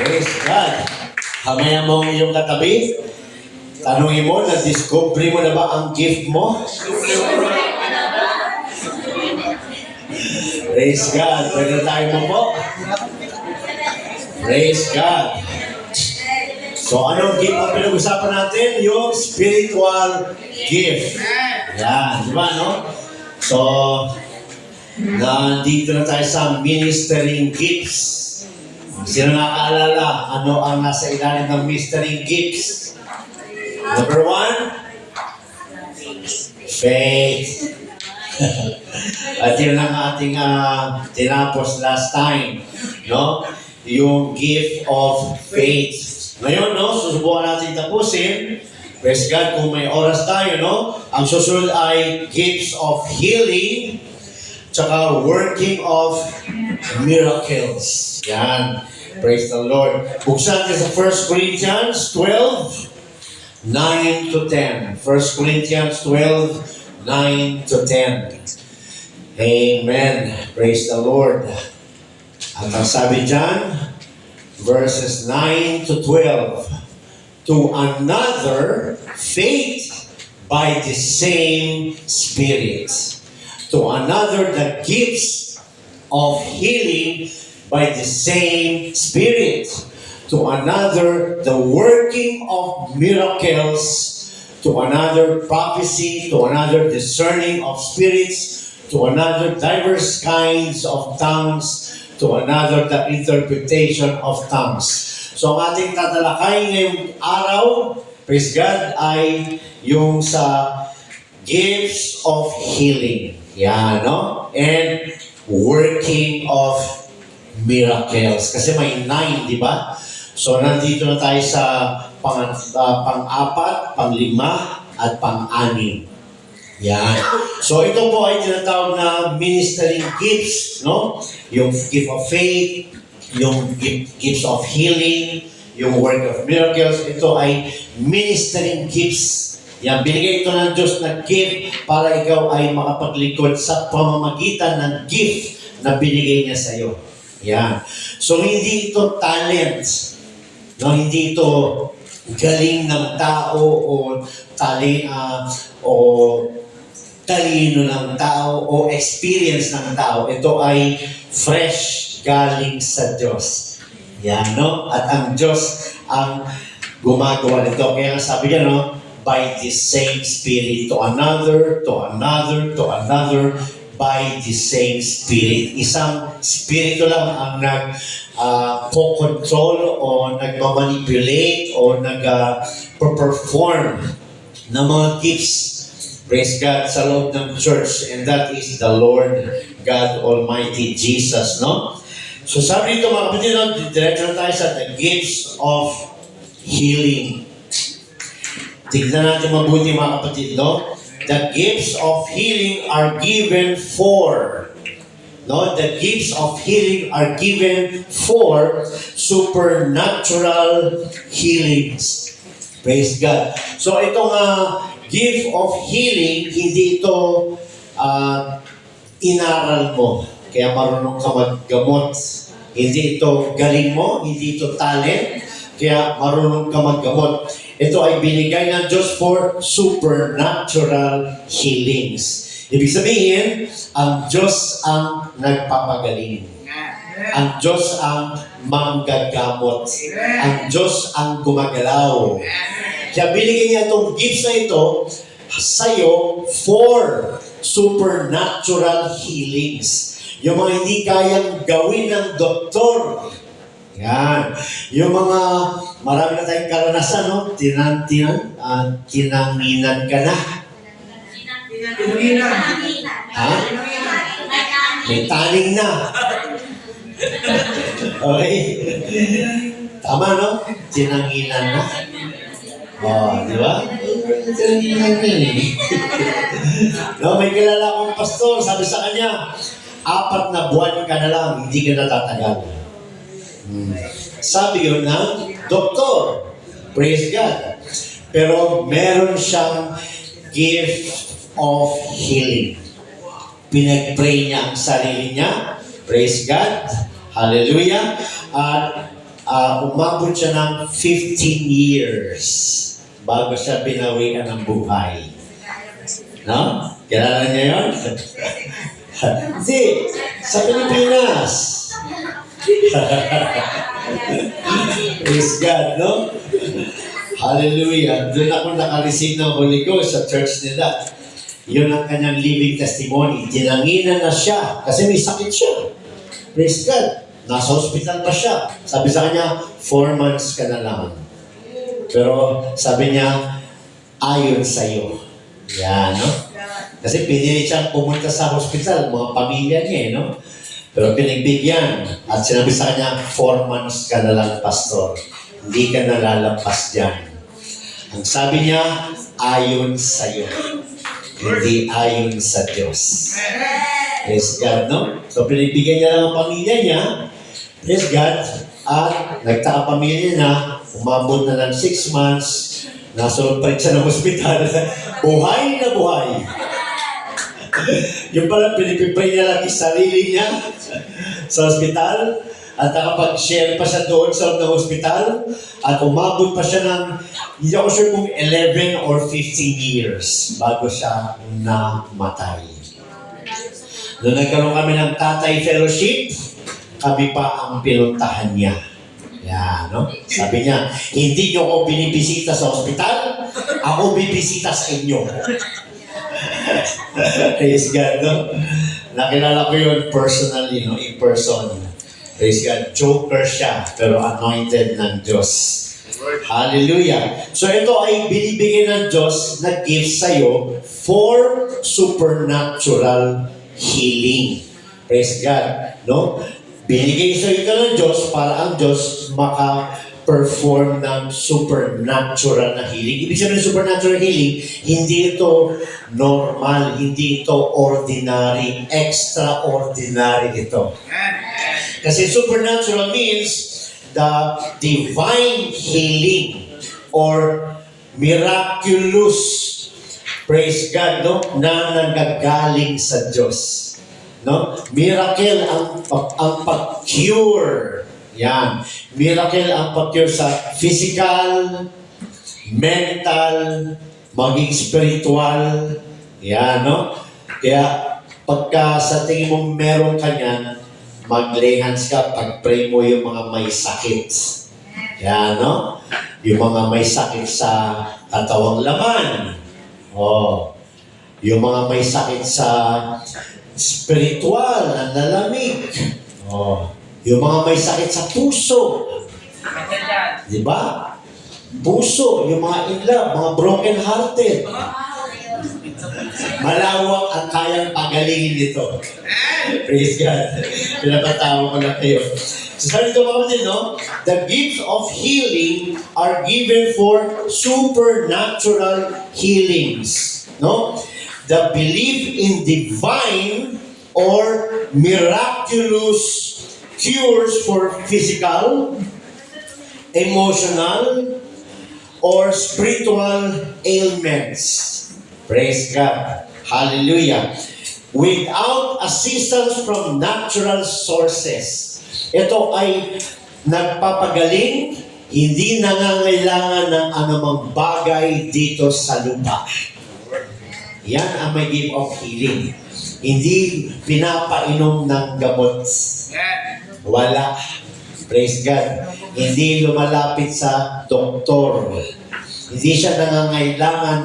Praise God. Hamaya mo ang iyong katabi. Tanungin mo, na-discovery mo na ba ang gift mo? Praise God. Pwede tayo mo po. Praise God. So, anong gift ang pinag-usapan natin? Yung spiritual gift. Yan, di ba, no? So, nandito na tayo sa ministering gifts. Sino nakaalala? Ano ang nasa ilalim ng ministering gifts? Number 1? Faith. At yun ang ating tinapos last time, no? Yung gift of faith. Ngayon, no, susubukan natin tapusin. Praise God, kung may oras tayo, no? Ang susunod ay gifts of healing, tsaka working of miracles. Yan. Praise the Lord. Buksan natin sa 1 Corinthians 12, 9 to 10. 1 Corinthians 12, 9 to 10. Amen. Praise the Lord. At ang sabi dyan, verses 9 to 12. To another, faith by the same Spirit. To another, the gifts of healing by the same Spirit. To another, the working of miracles. To another, prophecy. To another, discerning of spirits. To another, diverse kinds of tongues. To another, the interpretation of tongues. So ang ating tatalakay ngayong araw, praise God, ay yung sa gifts of healing. Yan, no? And working of miracles. Kasi may 9, di ba? So nandito na tayo sa pang-apat, pang-5, at pang-6. Yan. So ito po ay tinatawag na ministering gifts, no? Yung gift of faith, yung gifts of healing, yung work of miracles, ito ay ministering gifts. Yan, binigay ito ng Diyos na gift para ikaw ay makapaglingkod sa pamamagitan ng gift na binigay niya sa iyo. Yan. So hindi ito talent. No, hindi ito galing ng tao o talino ng tao o experience ng tao. Ito ay fresh galing sa Diyos. Yan, no? At ang Diyos ang gumagawa nito. Kaya sabi niya, no? By the same Spirit. To another, to another, to another, by the same Spirit. Isang Spirito lang ang nag-control o nag-manipulate o nag-perform ng mga gifts. Praise God sa loob ng church, and that is the Lord God Almighty Jesus, no? So sabi dito mga kapatid, no? Diretso na tayo sa the gifts of healing. Tignan natin mabuti mga kapatid, no? The gifts of healing are given for, no? The gifts of healing are given for supernatural healings. Praise God. So itong gift of healing, hindi ito inaral mo. Kaya marunong ka maggamot. Hindi ito galing mo, hindi ito talent. Kaya marunong ka maggamot. Ito ay binigay ng Diyos for supernatural healings. Ibig sabihin, ang Diyos ang nagpapagaling. Ang Diyos ang manggagamot. Ang Diyos ang gumagalaw. Kaya binigay niya itong gifts na ito sa'yo for supernatural healings. Yung mga hindi kayang gawin ng doktor. Yan. Yung mga marami na tayong karanasan, no? Tinanginan ka na. Ha? May taning na. Okay? Tama, no? Tinanginan na. Oh, di ba? No, may kilala akong pastor, sabi sa kanya, 4 na buwan ka na lang, hindi ka natatagal. Sabi yun ng doktor. Praise God. Pero meron siyang gift of healing. Pinag-pray niya ang sarili niya. Praise God. Hallelujah. At umabot siya ng 15 years bago siya binawian ng buhay. No? Kilala niya yun? Hindi. Sa Pilipinas. Praise God, no? Hallelujah. Doon ako nakareceive ng Holy Ghost sa church nila. Yun ang kanyang living testimony. Tinanginan na siya kasi may sakit siya. Praise God. Nasa hospital pa siya. Sabi sa kanya, 4 months ka na lang. Pero sabi niya, ayon sa'yo. Yan, no? Kasi pinili siyang pumunta sa hospital, mga pamilya niya, no? Pero pinagbigyan. At sinabi sa kanya, 4 months ka na lang, pastor. Hindi ka nalalampas dyan. Ang sabi niya, ayon sa'yo. Hindi ayon sa Diyos. Praise God, no? So, pinagbigyan niya lang ang pamilya niya. Praise God. At nagtaka pamilya niya, umabot na ng 6 months, nasunod pa rin siya ng hospital. Buhay na buhay. Yung pala, pinipipray niya lang yung sarili niya sa hospital. At nakapag-share pa siya doon sa loob ng hospital. At umabot pa siya ng, hindi ako sure kung 11 or 15 years bago siya namatay. Noong nagkaroon kami ng Tatay Fellowship, kami pa ang pinuntahan niya. Yan, no? Sabi niya, hindi niyo ako binibisita sa hospital, ako bibisita sa inyo. Praise God, no? Nakilala ko yun personally, no? In person. Praise God. Joker siya, pero anointed ng Diyos. Hallelujah. So ito ay binibigyan ng Diyos na gift sa'yo for supernatural healing. Praise God. No? Binigay sa'yo ito ng Diyos para ang Diyos maka-perform ng supernatural na healing. Ibig sabihin ng supernatural healing, hindi ito normal, hindi ito ordinary, extraordinary ito. Kasi supernatural means the divine healing or miraculous, praise God, no, na nanggagaling sa Diyos. No? Miracle ang pag-cure. Yan. Miracle ang pag-cure sa physical, mental, maging spiritual. Yan, no? Kaya pagka sa tingin mo meron ka niyan, mag-lay hands ka, pag-pray mo yung mga may sakit. Yan, no? Yung mga may sakit sa katawang laman. Oh. Yung mga may sakit sa spiritual, ang lalamig. Oh. Yung mga may sakit sa puso. Di ba? Puso, yung mga in love, mga broken-hearted. Malawak ang kayang pagalingin nito. Praise God. Pinapatawa ko na kayo. So, sabi ito mga din, no? The gifts of healing are given for supernatural healings. No? The belief in divine or miraculous cures for physical, emotional, or spiritual ailments. Praise God. Hallelujah. Without assistance from natural sources. Ito ay nagpapagaling, hindi nangangailangan ng anumang bagay dito sa lupa. Yan ang may gift of healing. Hindi pinapainom ng gamot. Wala. Praise God. Hindi lumalapit sa doktor. Hindi siya nangangailangan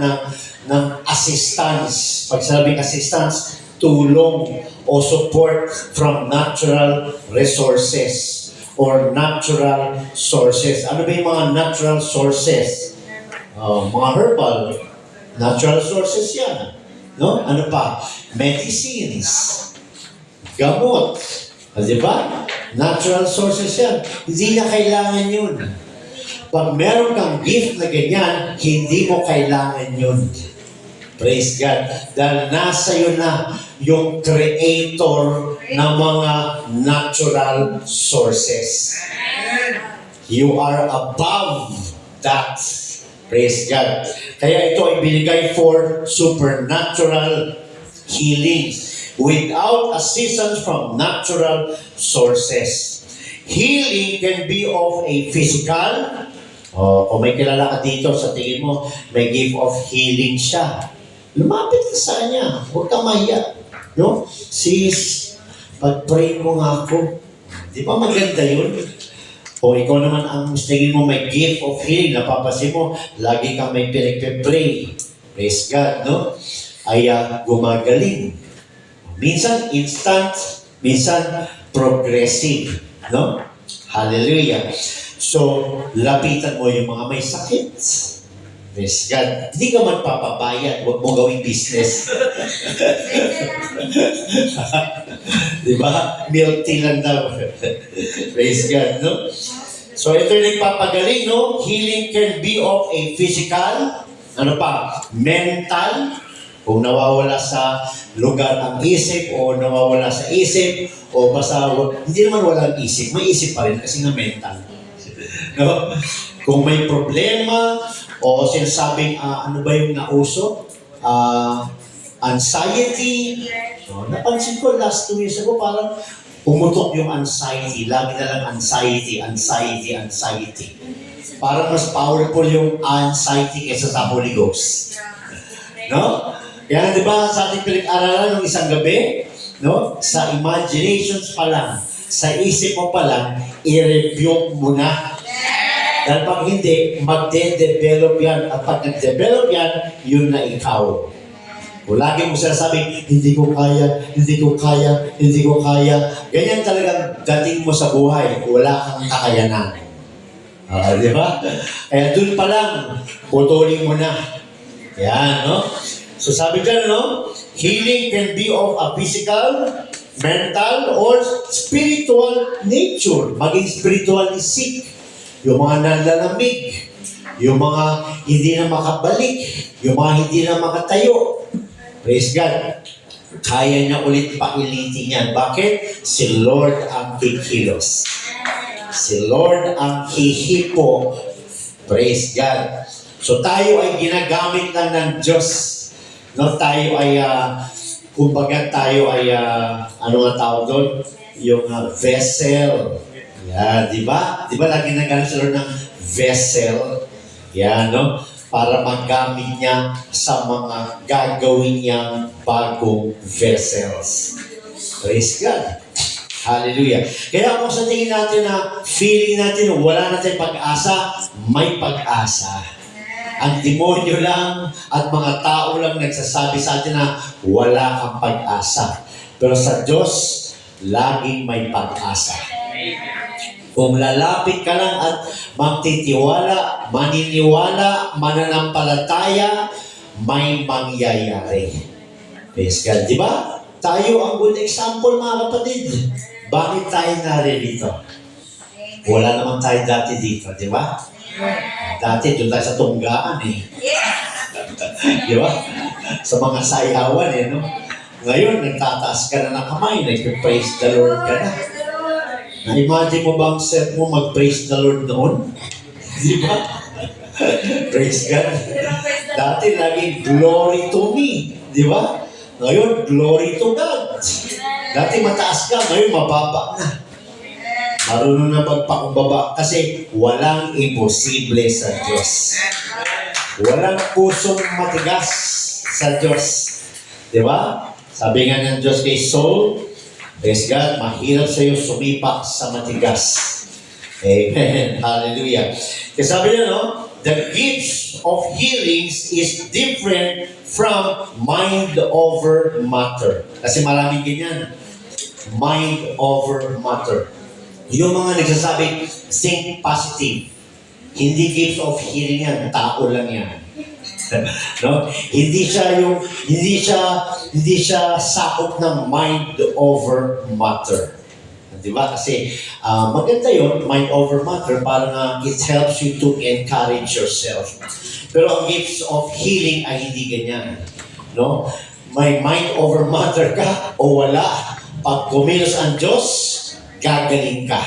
ng assistance. Pag sabing assistance, tulong o support from natural resources or natural sources. Ano ba yung mga natural sources? Mga herbal. Natural sources yan. No? Ano pa? Medicines. Gamot. Di ba? Natural sources yan. Hindi na kailangan yun. Pag meron kang gift na ganyan, hindi mo kailangan yun. Praise God. Dahil nasa iyo na yung creator ng mga natural sources. You are above that. Praise God. Kaya ito ay binigay for supernatural healings without assistance from natural sources. Healing can be of a physical. Kung may kilala ka dito, sa tingin mo, may gift of healing siya. Lumapit ka sa kanya. Huwag ka mahiya. No? Sis, pag-pray mo nga ako. Di ba maganda yun? Kung ikaw naman ang tingin mo may gift of healing, napapasin mo, lagi kang may pinagpe-pray. Praise God, no? Ay gumagaling. Minsan instant, minsan progressive. No? Hallelujah. So, lapitan mo yung mga may sakit. Praise God. Hindi ka magpapabayad. Huwag mo gawing business. Di ba? Milk tea lang daw. Praise God, no? So, ito yung nagpapagaling, no? Healing can be of a physical, mental, kung nawawala sa lugar ang isip, o nawawala sa isip, o basta, hindi naman walang isip. May isip pa rin kasi nga mental. No? Kung may problema, o sinasabing, ano ba yung nauso? Anxiety. So, napansin ko last 2 years ago, parang pumutok yung anxiety. Lagi na lang anxiety. Parang mas powerful yung anxiety kaysa sa Holy Ghost. No? Kaya di ba sa ating pinag-aralan ng isang gabi, no? Sa imaginations pa lang, sa isip mo pa lang, i-review mo na. Dahil pag hindi, magde-develop yan. At pag nag-develop yan, yun na ikaw. Kung lagi mo sinasabing, hindi ko kaya, ganyan talagang dating mo sa buhay, wala kang kakayanan. Di ba? Kaya dun pa lang, putulin mo na. Yan, no? So sabi dyan, no? Healing can be of a physical, mental, or spiritual nature. Maging spiritually sick. Yung mga nalalamig, yung mga hindi na makabalik, yung mga hindi na makatayo. Praise God. Kaya niya ulit pailitin yan. Bakit? Si Lord ang kikilos. Si Lord ang hihipo. Praise God. So tayo ay ginagamit lang ng Diyos. No, tayo ay, kumbaga tayo ay, ano nga tawag doon? Yung vessel. Yan, di ba? Di ba lagi nagamit si Lord ng vessel? Yan, no? Para magamit niya sa mga gagawin niyang bagong vessels. Praise God. Hallelujah. Kaya kung sa tingin natin na feeling natin wala natin pag-asa, may pag-asa. Ang demonyo lang at mga tao lang nagsasabi sa atin na wala kang pag-asa. Pero sa Diyos, laging may pag-asa. Kung lalapit ka lang at magtitiwala, maniniwala, mananampalataya, may mangyayari. Praise God. Di ba? Tayo ang good example, mga kapatid. Bakit tayo naririto? Wala naman tayo dati dito, di ba? Dati doon tayo sa tunggaan eh. Di ba? Sa mga sayawan eh, no? Ngayon, nagtataas ka na ng kamay, nag-praise the Lord ka na. Na-imagine mo ba ang set mo mag-praise the Lord noon? Di ba? Praise God. Dati lagi, glory to me. Di ba? Ngayon, glory to God. Dati mataas ka, ngayon mababa na. Marunong na magpakumbaba kasi walang imposible sa Diyos. Walang pusong matigas sa Diyos. Di ba? Sabi nga ng Diyos kay Saul, praise God, mahirap sa iyo sumipak sa matigas. Amen. Hallelujah. Kasi sabi niya, no, the gifts of healings is different from mind over matter. Kasi maraming ganyan. Mind over matter. Yung mga nagsasabing, think positive. Hindi gifts of healing yan. Tao lang yan. No? Hindi siya sakop ng mind over matter. Di ba? Kasi maganda yun, mind over matter, parang it helps you to encourage yourself. Pero ang gifts of healing ay hindi ganyan. No? May mind over matter ka o wala. Pag kumilos ang Diyos, gagaling ka.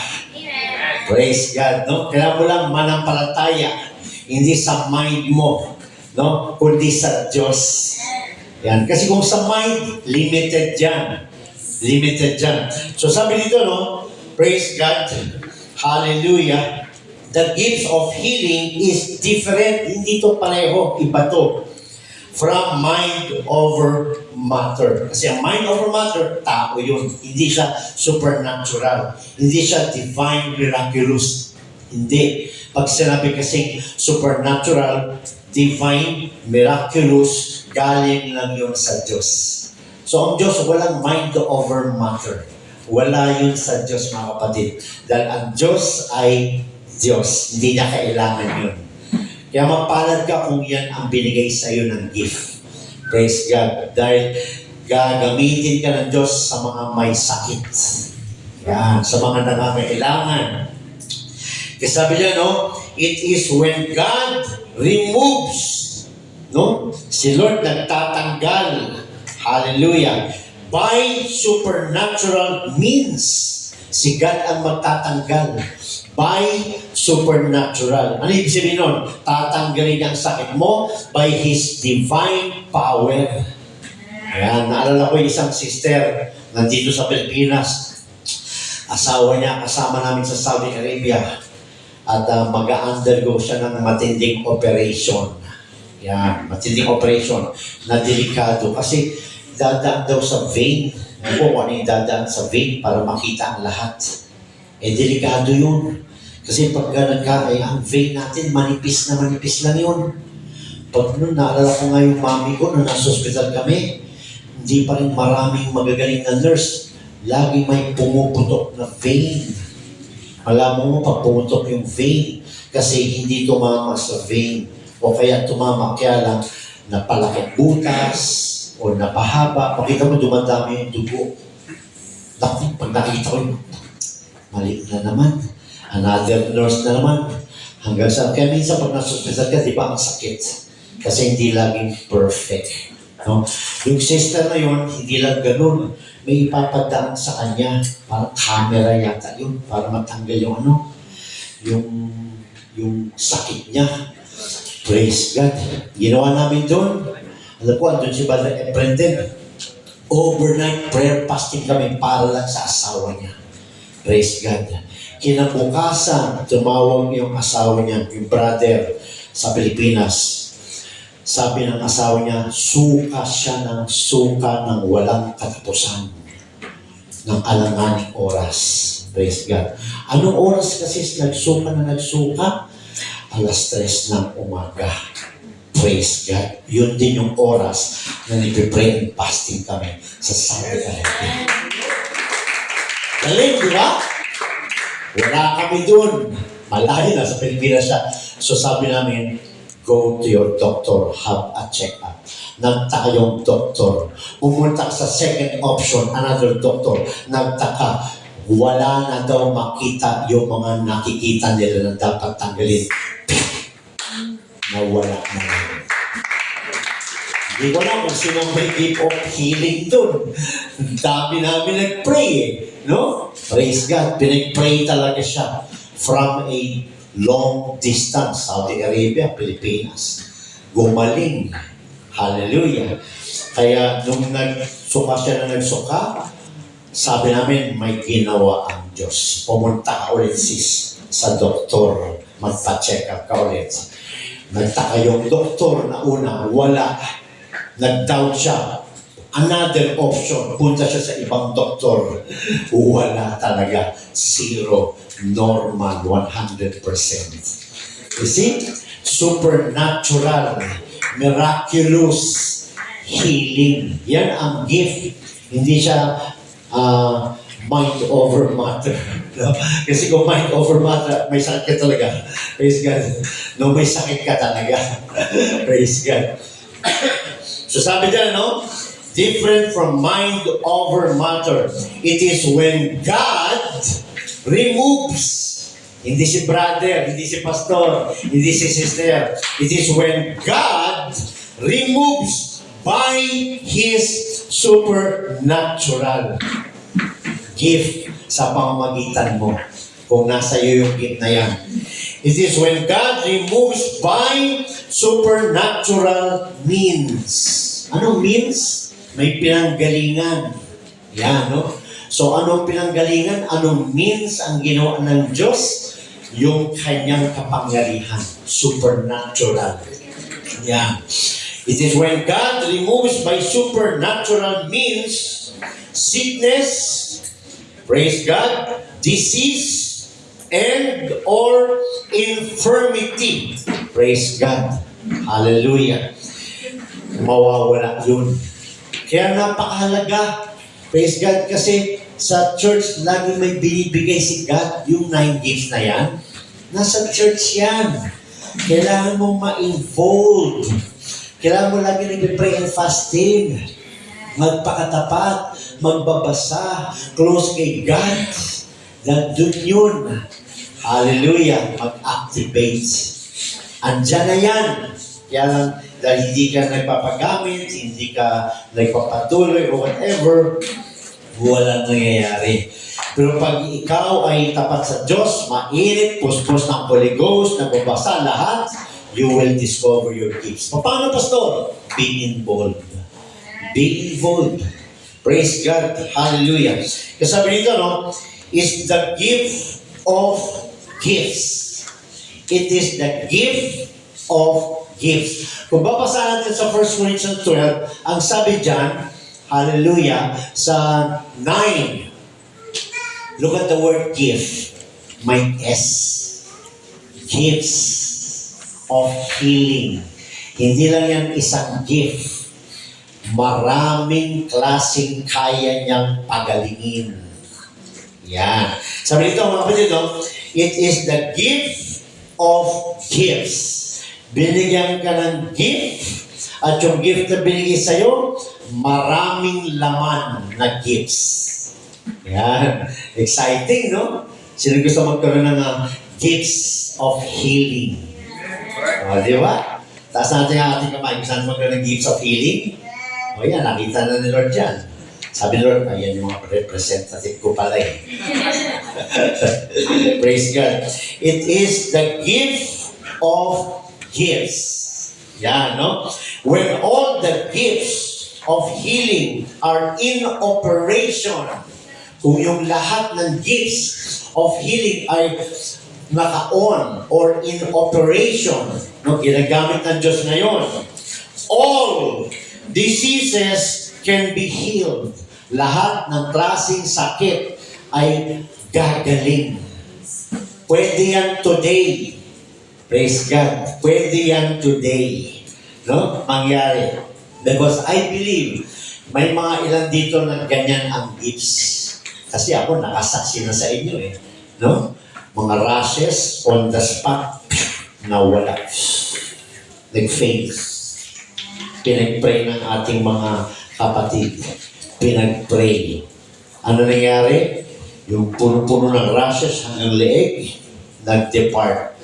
Praise God. No? Kailangan mo lang manampalataya. Hindi sa mind mo. No? Kundi sa Diyos. Yan. Kasi kung sa mind, limited yan. Limited yan. So sabi dito, no? Praise God. hallelujah, the gifts of healing is different. Hindi to pareho, iba to. From mind over matter. Kasi ang mind over matter, tao yun. Hindi siya supernatural. Hindi siya divine, miraculous. Hindi. Pag sinabi kasing supernatural, divine, miraculous, galing lang yun sa Diyos. So ang Diyos, walang mind over matter. Wala yun sa Diyos, mga kapatid. Dahil ang Diyos ay Diyos. Hindi niya kailangan yun. Kaya mapalad ka kung yan ang binigay sa iyo ng gift. Praise God. Dahil gagamitin ka ng Diyos sa mga may sakit. Yan, sa mga nangangailangan. Kasi sabi niya, no, it is when God removes, no, si Lord nagtatanggal, hallelujah, by supernatural means. Si God ang magtatanggal by supernatural. Ano ibig sabihin nun? Tatanggalin ang sakit mo by His divine power. Ayan, naalala ko yung isang sister nandito sa Pilipinas. Asawa niya, kasama namin sa Saudi Arabia. At mag-undergo siya ng matinding operation. Yan, matinding operation na delikado. Kasi dadaan daw sa vein. Ano po kung ano yung dadaan sa vein para makita ang lahat. Eh, delikado yun. Kasi pag nagkakaya, ang vein natin, manipis na manipis lang yun. Pag nun, naalala ko nga yung mami ko, nung nasa hospital kami, hindi pa rin maraming magagaling na nurse. Lagi may pumuputok na vein. Alam mo, pag pumutok yung vein, kasi hindi tumama sa vein. O kaya tumama, kaya lang napalaki butas, o napahaba. Pakita mo, dumadami yung dugo. Naku, pag nakita ko yun, mali na naman. Another nurse na naman. Hanggang sa, kaya minsan pag nasa-hospital ka, di ba ang sakit? Kasi hindi laging perfect. No? Yung sister na yun, hindi lang ganun. May ipapadaan sa kanya. Parang camera yata yun. Para matanggal yung ano, yung sakit niya. Praise God. Ginawa namin doon. Alam po, andun si Brother Brendan. Overnight prayer fasting kami para lang sa asawa niya. Praise God. Kinabukasan, tumawag yung asawa niya, yung brother sa Pilipinas. Sabi ng asawa niya, suka siya ng suka ng walang katapusan ng alanganing oras. Praise God. Anong oras kasi nagsuka na nagsuka? 3:00 ng umaga. Praise God. Yun din yung oras na nagpipray and fasting kami sa Saudi Arabia. Galing, di ba? Wala kami dun. Malayo na sa Pilipinas siya. So sabi namin, go to your doctor, have a check-up. Nagtaka yung doktor. Pumunta sa second option, another doctor. Nagtaka, wala na daw makita yung mga nakikita nila na dapat tanggalin. Nawala na. Hindi ko alam kung sino may gift of healing dun. Dami namin nag-pray eh. No? Praise God. Pinag-pray talaga siya from a long distance. Saudi Arabia, Pilipinas. Gumaling. Hallelujah. Kaya nung nagsuka siya na nagsuka, sabi namin, may ginawa ang Diyos. Pumunta ka ulit sis sa doktor. Magpa-check up ka ulit. Nagtaka yung doktor na una, wala. Nag-doubt siya. Another option, punta siya sa ibang doktor. Wala talaga. Zero. Normal. 100%. You see? Supernatural. Miraculous. Healing. Yan ang gift. Hindi siya mind over matter. No? Kasi kung mind over matter, may sakit ka talaga. Praise God. No, may sakit ka talaga. Praise God. So sabi dyan, no? Different from mind over matter. It is when God removes. Hindi si brother, hindi si pastor, hindi si sister. It is when God removes by His supernatural gift sa pamamagitan mo. Kung nasa iyo yung gift na yan. It is when God removes by supernatural means. Anong means? May pinanggalingan. Yan, no? So anong pinanggalingan? Anong means ang ginawa ng Diyos? Yung kanyang kapangyarihan. Supernatural. Yeah. It is when God removes by supernatural means sickness, praise God, disease, and or infirmity. Praise God. Hallelujah. Mawawala yun. Kaya napakahalaga. Praise God. Kasi sa church, lagi may binibigay si God. Yung 9 gifts na yan, nasa church yan. Kailangan mo ma-involve. Kailangan mo lagi nag-pray and fasting. Magpakatapat, magbabasa, close kay God. Dahil dun yun. Hallelujah. Mag-activate. Andyan na yan. Kaya lang, dahil hindi ka nagpapagamit, hindi ka nagpapatuloy o whatever, walang nangyayari. Pero pag ikaw ay tapat sa Diyos, mainit, puspos ng Holy Ghost, nagbabasa lahat, you will discover your gifts. Paano, Pastor? Be involved. Be involved. Praise God. Hallelujah. Kasi sabi nito, no, is the gift of gifts. It is the gift of gifts. Kung babasa natin sa 1 Corinthians 12, ang sabi dyan, hallelujah, sa 9, look at the word gift. May S. Gifts of healing. Hindi lang yan isang gift. Maraming klaseng kaya niyang pagalingin. Yan. Sabi nito mga kapatid, no? It is the gift of gifts. Binigyan ka ng gift, at yung gift na binigay sa'yo, maraming laman na gifts. Yan. Exciting, no? Sino gusto magkaroon ng gifts of healing? O, di ba? Taas natin ang ating kamay. Gusto natin magkaroon ng gifts of healing? O yan, nakita na ni Lord yan. Sabi ni Lord, ayan yung mga representative ko pala eh. Praise God. It is the gift of gifts. Yan, no? When all the gifts of healing are in operation, kung yung lahat ng gifts of healing ay naka-on or in operation, no, ginagamit ng Diyos ngayon, all diseases can be healed. Lahat ng klaseng sakit ay gagaling. Pwede yan today. Praise God. Pwede yan today. No? Mangyari. Because I believe, may mga ilan dito na ganyan ang gifts. Kasi ako, nakasaksi na sa inyo eh. No? Mga rashes on the spot, nawala. Nag-faint. Pinag-pray ng ating mga kapatid. Pinag-pray. Ano nangyari? Yung puno-puno ng rashes hanggang leeg, nag-depart.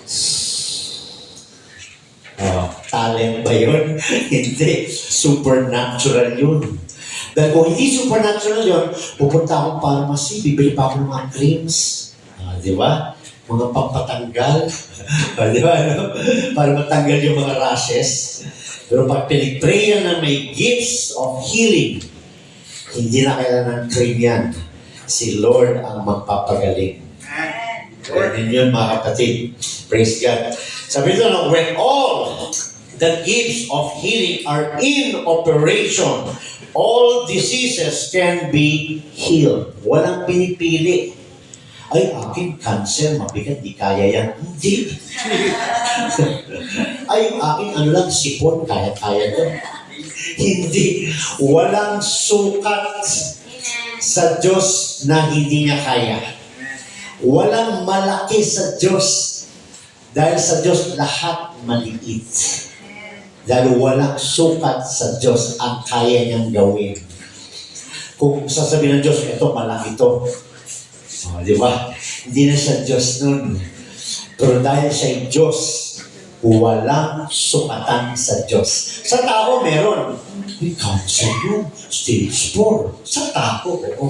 Talent ba yun? Hindi. Supernatural yun. Dahil kung hindi supernatural yun, pupunta akong pharmacy, bibili pa ako ng mga creams. Di ba? Mga pampatanggal. Di ba? No? Para matanggal yung mga rashes. Pero pag pinag-pray yan na may gifts of healing, hindi na kailangan ng cream yan. Si Lord ang magpapagaling. Pwede yun mga kapatid. Praise God. Sabi ito, no, when all the gifts of healing are in operation, all diseases can be healed. Walang pinipili. Ay, aking cancer, mabigat, di kaya yan. Hindi. Ay, aking ano lang, sipon, kaya-kaya to. Hindi. Walang sukat sa Diyos na hindi niya kaya. Walang malaki sa Diyos. Dahil sa Diyos, lahat maliit. Dahil walang sukat sa Diyos ang kaya niyang gawin. Kung sasabihin ng Diyos, ito, malaki ito. Oh, di ba? Hindi na siya Diyos nun. Pero dahil siya Diyos, walang sukatan sa Diyos. Sa tao, meron. May cancer yun. Stage 4. Sa tao, oo.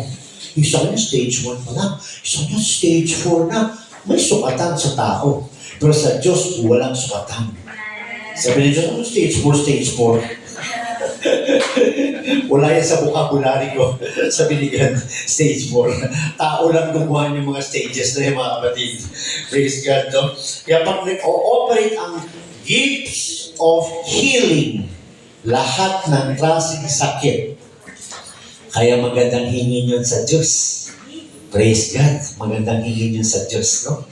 Isa niya stage 1 pa lang. Isa niya stage 4 na. May sukatan sa tao. Pero sa Diyos, walang sukatan. Sabi ni Diyos, ano stage 4, stage 4? Wala yan sa vocabulary ko sa binigyan stage 4. Tao lang gumawa yung mga stages na yung mga kapatid. Praise God, no? Kaya pag nag-ooperate ang gifts of healing, lahat ng klaseng sakit, kaya magandang hingin yun sa Diyos. Praise God. Magandang hingin yun sa Diyos, no?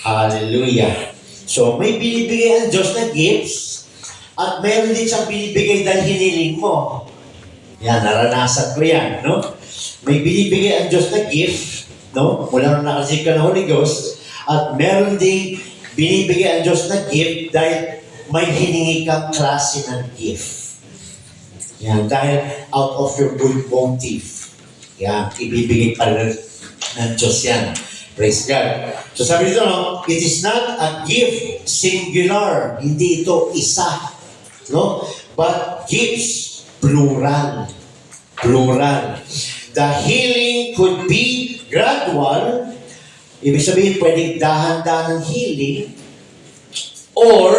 Hallelujah. So, may binibigay ang Diyos na gifts at mayroon din siyang binibigay dahil hiniling mo. Yan, naranasan ko yan, no? May binibigay ang Diyos na gift, no? Mula nung nakasip ka ng Holy Ghost, at meron din binibigay ang Diyos na gift dahil may hiningi kang klase ng gift. Yan, dahil out of your good motive. Yan, ibibigay pa rin ng Diyos yan. Praise God. So sabi dito, no, it is not a gift singular. Hindi ito isa. No? But gifts, plural. Plural. The healing could be gradual. Ibig sabihin, pwedeng dahan-dahan ng healing or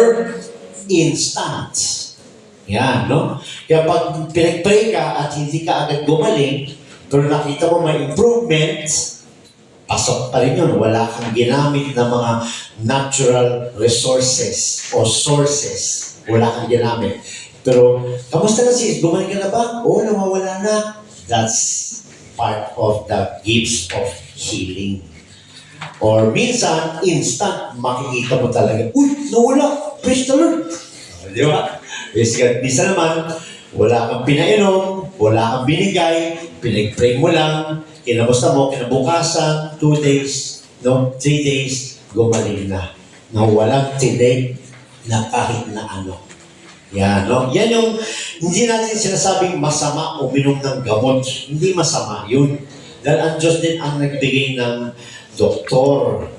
instant. Yan, no? Kaya pag pinag-pray ka at hindi ka agad gumaling, pero nakita mo may improvement, pasok pa rin yun. Wala kang ginamit na mga natural resources o sources. Wala kang ginamit. Pero, kamusta na sis? Gumaling ka na ba? Oo, nawawala na. That's part of the gifts of healing. Or minsan, instant, makikita mo talaga, uy, nawala. Praise the Lord. Di ba? Minsan naman, wala kang pinainom, wala kang binigay, pinag-pray mo lang, kinamusta mo, kinabukasan, 2 days, no, 3 days, gumaling na. Na walang tinig na kahit na ano. Yan, no? Yan yung, hindi natin sinasabing masama uminom ng gamot. Hindi masama yun. Dahil ang Diyos din ang nagbigay ng doktor.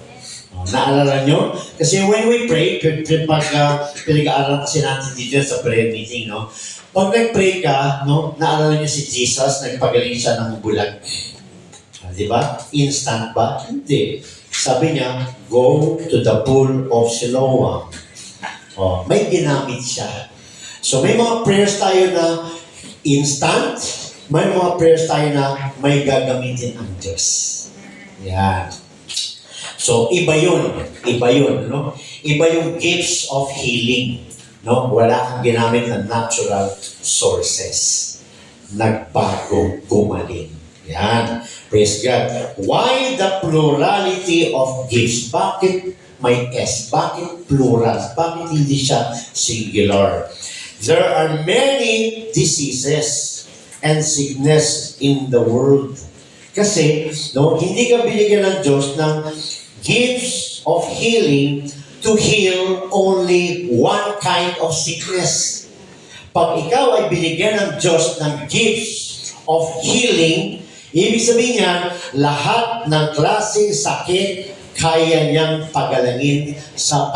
Naalala nyo? Kasi when we pray, pag pinag-aaral kasi natin dito sa prayer meeting, no? Pag nag-pray ka, no, naalala nyo si Jesus, nagpagaling siya ng bulag. Di ba? Instant ba? Hindi. Sabi niya, go to the pool of Siloam. Oh, may ginamit siya. So may mga prayers tayo na instant, may mga prayers tayo na may gagamitin ang Diyos. Yan. So iba yun, no? Iba yung gifts of healing, no? Wala kang ginamit na natural sources. Nagbago, gumaling. Yan. Praise God. Why the plurality of gifts? Bakit may S? Bakit plural? Bakit hindi siya singular? There are many diseases and sickness in the world. Kasi, no, hindi ka binigyan ng Diyos ng gifts of healing to heal only one kind of sickness. Pag ikaw ay binigyan ng Diyos ng gifts of healing, ibig sabihin niya, lahat ng klaseng sakit kaya niyang pagalingin sa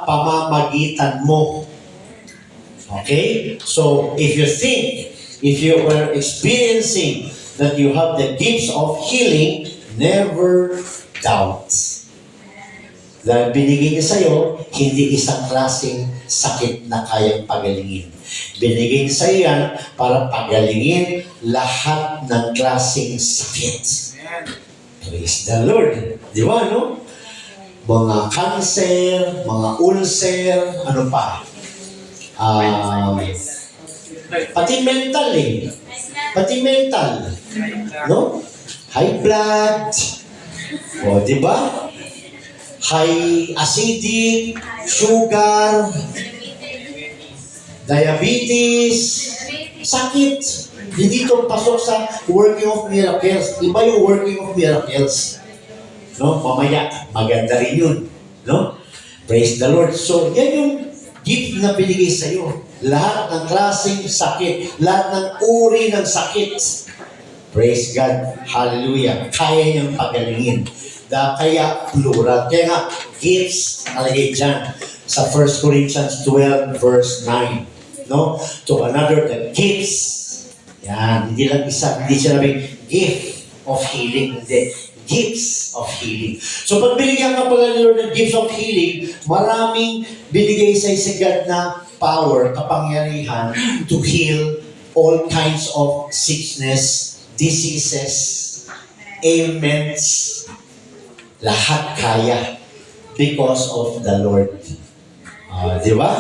pamamagitan mo. Okay? So, if you are experiencing that you have the gifts of healing, never doubt. Dahil binigay niya sa'yo, hindi isang klaseng sakit na kayang pagalingin. Binigay niya sa'yo yan para pagalingin lahat ng klaseng sakit. Praise the Lord. Di ba, no? Mga cancer, mga ulcer, ano pa? Pati mental eh. Pati mental. No? High blood. O, di ba? High acidic, sugar, diabetes, sakit. Hindi ito pasok sa working of miracles. Iba yung working of miracles. No? Mamaya, maganda rin yun. No? Praise the Lord. So, yan yung gift na binigay sa'yo. Lahat ng klaseng sakit. Lahat ng uri ng sakit. Praise God. Hallelujah. Kaya niyang pagalingin. Kaya plural. Kaya nga, gifts, nalagay dyan sa 1 Corinthians 12 verse 9. No? To another, the gifts. Yan, hindi lang isa, hindi siya nabing gift of healing, hindi. Gifts of healing. So pag binigyan ka pala ni Lord ng gifts of healing, maraming binigay sa God na power, kapangyarihan to heal all kinds of sickness, diseases, ailments. Lahat kaya because of the Lord. Di ba?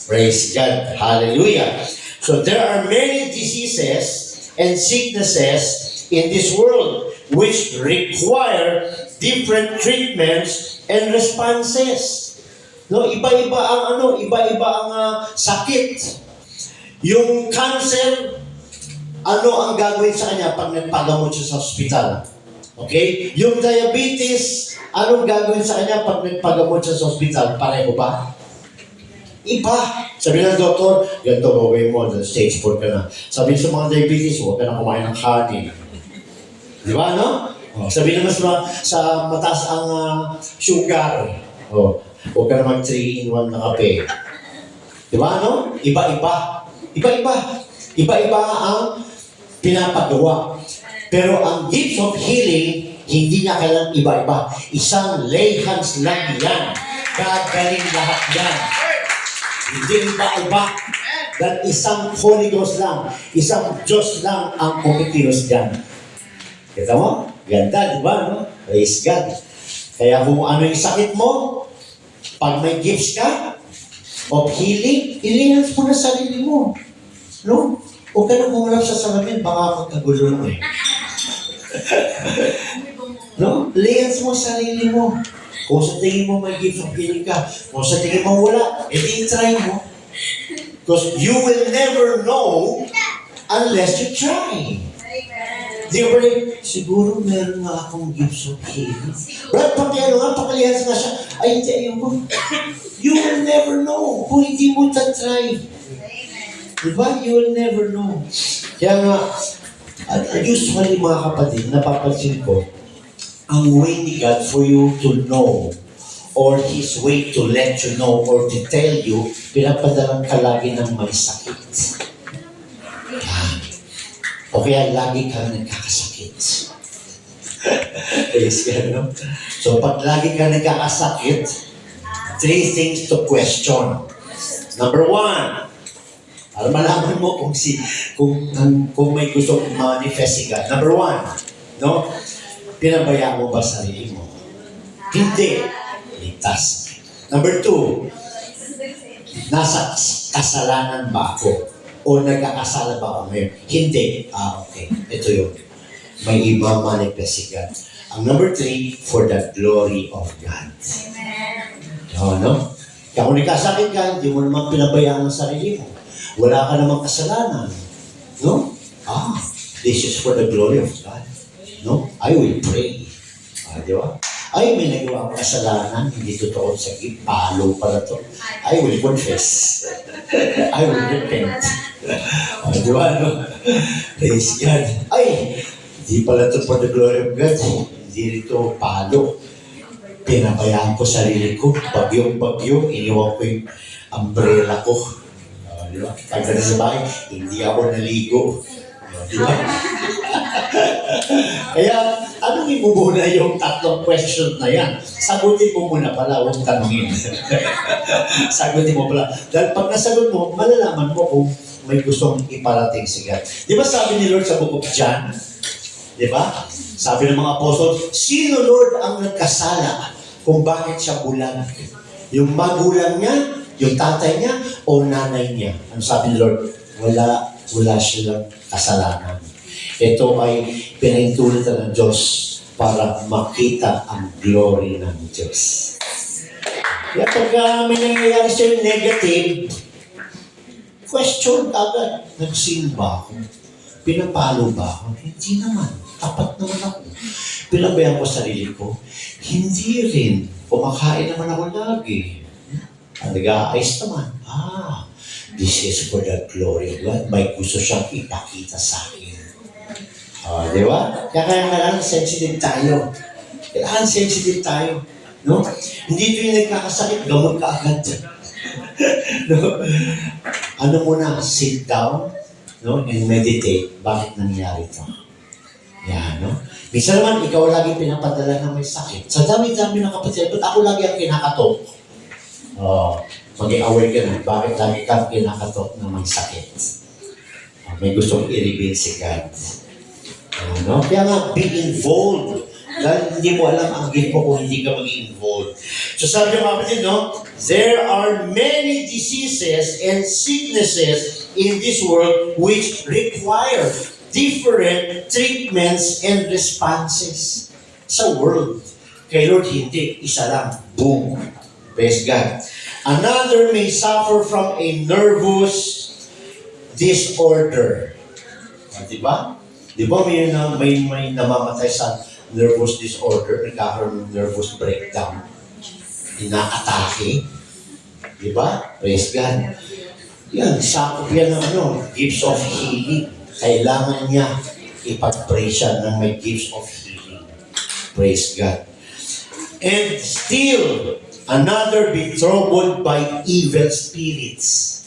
Praise God. Hallelujah. So there are many diseases and sicknesses in this world which require different treatments and responses. No, iba-iba ang sakit. Yung cancer, ano ang gagawin sa kanya pag nagpagamot siya sa ospital? Okay? Yung diabetes, anong gagawin sa kanya pag nagpagamot siya sa ospital? Pareho ba? Iba. Sabi ng doktor, ganito gawin mo, stage 4 ka na. Sabi sa mga diabetes, huwag ka na kumain ng kanin. Di ba, no? Sabi naman sa mataas ang sugar, huwag ka na mag 3-in-1 na kape. Di ba, no? Iba-iba. Iba-iba. Iba-iba ang pinapagawa. Pero ang gifts of healing, hindi niya kailangan iba-iba. Isang lay hands lang yan. Gagaling lahat yan. Hindi iba-iba. Dahil isang Holy Ghost lang, isang Diyos lang ang kumikilos dyan. Kita mo? Ganda, di ba? No? Praise God. Kaya kung ano yung sakit mo, pag may gifts ka of healing, ilihans mo na sarili mo. No? Huwag ka na kumalap sa salamin, baka magkagulo mo eh. No? Ilihans mo sarili mo. Kung sa tingin mo may gift of healing ka, kung sa tingin mo wala, edi try mo. Because you will never know unless you try. Di ba rin, siguro meron nga akong gifts of healing. Brad, pakalihan nga siya, ay hindi, ayoko. You will never know kung hindi mo tatry. Diba? You will never know. Kaya nga, usually mga kapatid, napapansin ko, ang way ni God for you to know or His way to let you know or to tell you, pinapadalang ka lagi ng may sakit. O kaya lagi kang nagkakasakit. Yes, no? So pag lagi kang nagkakasakit, 3 things to question. Number 1, para malaman mo kung may gusto manifest si God. Number 1, no? Pinabayaan mo ba sarili mo? Hindi. Ligtas. Number 2, nasa kasalanan ba ako? O nagkakasala ba ako ngayon? Hindi. Okay. Ito yun. May iba manifest si God. Ang number 3, for the glory of God. No? Kaya kung nagkasakit ka, hindi mo naman pinabayaan ang sarili mo. Wala ka namang kasalanan. No? This is for the glory of God. No? I will pray. Di ba? Ay, may nagawa akong kasalanan. Hindi totoo sa palo pala to. I will confess. I will repent. Di ba? No? Praise God. Ay, hindi pala to for the glory of God. Hindi rito palo. Pinabayaan ko sarili ko. Bagyong-bagyo. Iniwan ko yung umbrella ko. Di ba? Pagdating sa bahay, hindi ako naligo. Di ba? Kaya, anong muna yung 3 question na yan? Sagutin mo muna pala, huwag tanungin. Sagutin mo pala. Dahil pag nasagot mo, malalaman mo kung may gustong iparating si God. Di ba sabi ni Lord sa book of John? Di ba? Sabi ng mga apostol, sino Lord ang nagkasala kung bakit siya bulag? Yung magulang niya, yung tatay niya, o nanay niya? Ano sabi ni Lord? Wala silang kasalanan. Ito ay pinahintulutan ng Diyos para makita ang glory ng Diyos. Kaya pag may nangyayari sa'yo negative, question agad. Nagsin ba ako? Pinapalo ba ako? Hindi naman. Tapat naman ako. Pinabayaan ko sarili ko. Hindi rin. Kumakain naman ako lagi. Nag-aayos naman. This is for the glory of God. May gusto siyang ipakita sa akin. Di ba? Kaya kailangan sensitive tayo. Kailangan sensitive tayo. No? Hindi ito yung nagkakasakit, gamot ka agad. No? Ano muna, sit down, no? And meditate. Bakit nangyari ito? Yan, no? Minsan naman, ikaw lagi pinapadala na may sakit. Sa dami-dami ng kapatid, ba't ako lagi ang kinakatok? Maging aware ka na, bakit lagi kang kinakatok na may sakit? May gustong i-reveal si God. Kaya nga, be involved. Dahil hindi mo alam ang gift mo kung hindi ka mag-involved. So sabi ng mga kapatid, there are many diseases and sicknesses in this world which require different treatments and responses. Sa world, kay Lord hindi, isa lang. Boom. Praise God. Another may suffer from a nervous disorder. Diba? Diba may namamatay sa nervous disorder, nagkakaroon ng nervous breakdown, inaatake. Diba? Praise God. Yan, sakop yan ng gifts of healing. Kailangan niya ipag-pray siya ng may gifts of healing. Praise God. And still, another be troubled by evil spirits.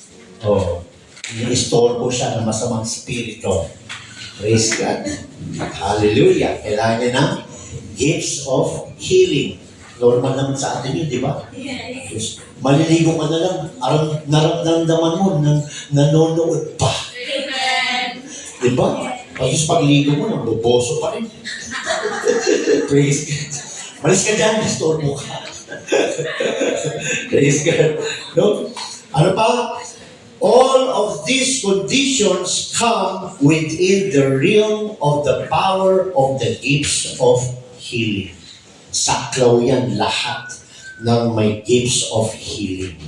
Iniistorbo siya ng masamang spirito. Praise God. Hallelujah. Kailangan niya ng gifts of healing. Normal naman sa atin yun, di ba? Yes. Maliligo ka na lang, naramdaman mo nang nanonood pa. Di ba? Tapos pagligo mo, naboboso pa rin. Praise God. Malis ka dyan, istorbo ka. Praise God. Ano pa? All of these conditions come within the realm of the power of the gifts of healing. Saklaw yan lahat ng may gifts of healing.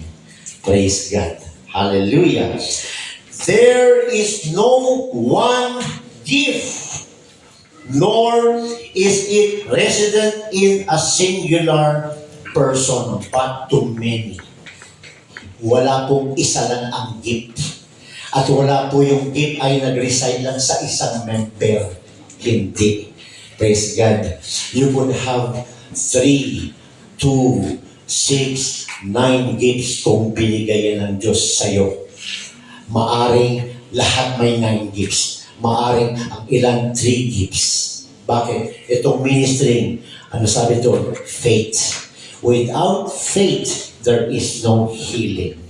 Praise God. Hallelujah. There is no one gift, nor is it resident in a singular person, but to many. Wala pong isa lang ang gift. At wala po yung gift ay nag-reside lang sa isang member. Hindi. Praise God. You would have 3, 2, 6, 9 gifts kung binigay yan ng Diyos sa'yo. Maaring lahat may 9 gifts. Maaring ang ilan 3 gifts. Bakit? Itong ministering, ano sabi ito? Faith. Without faith, there is no healing.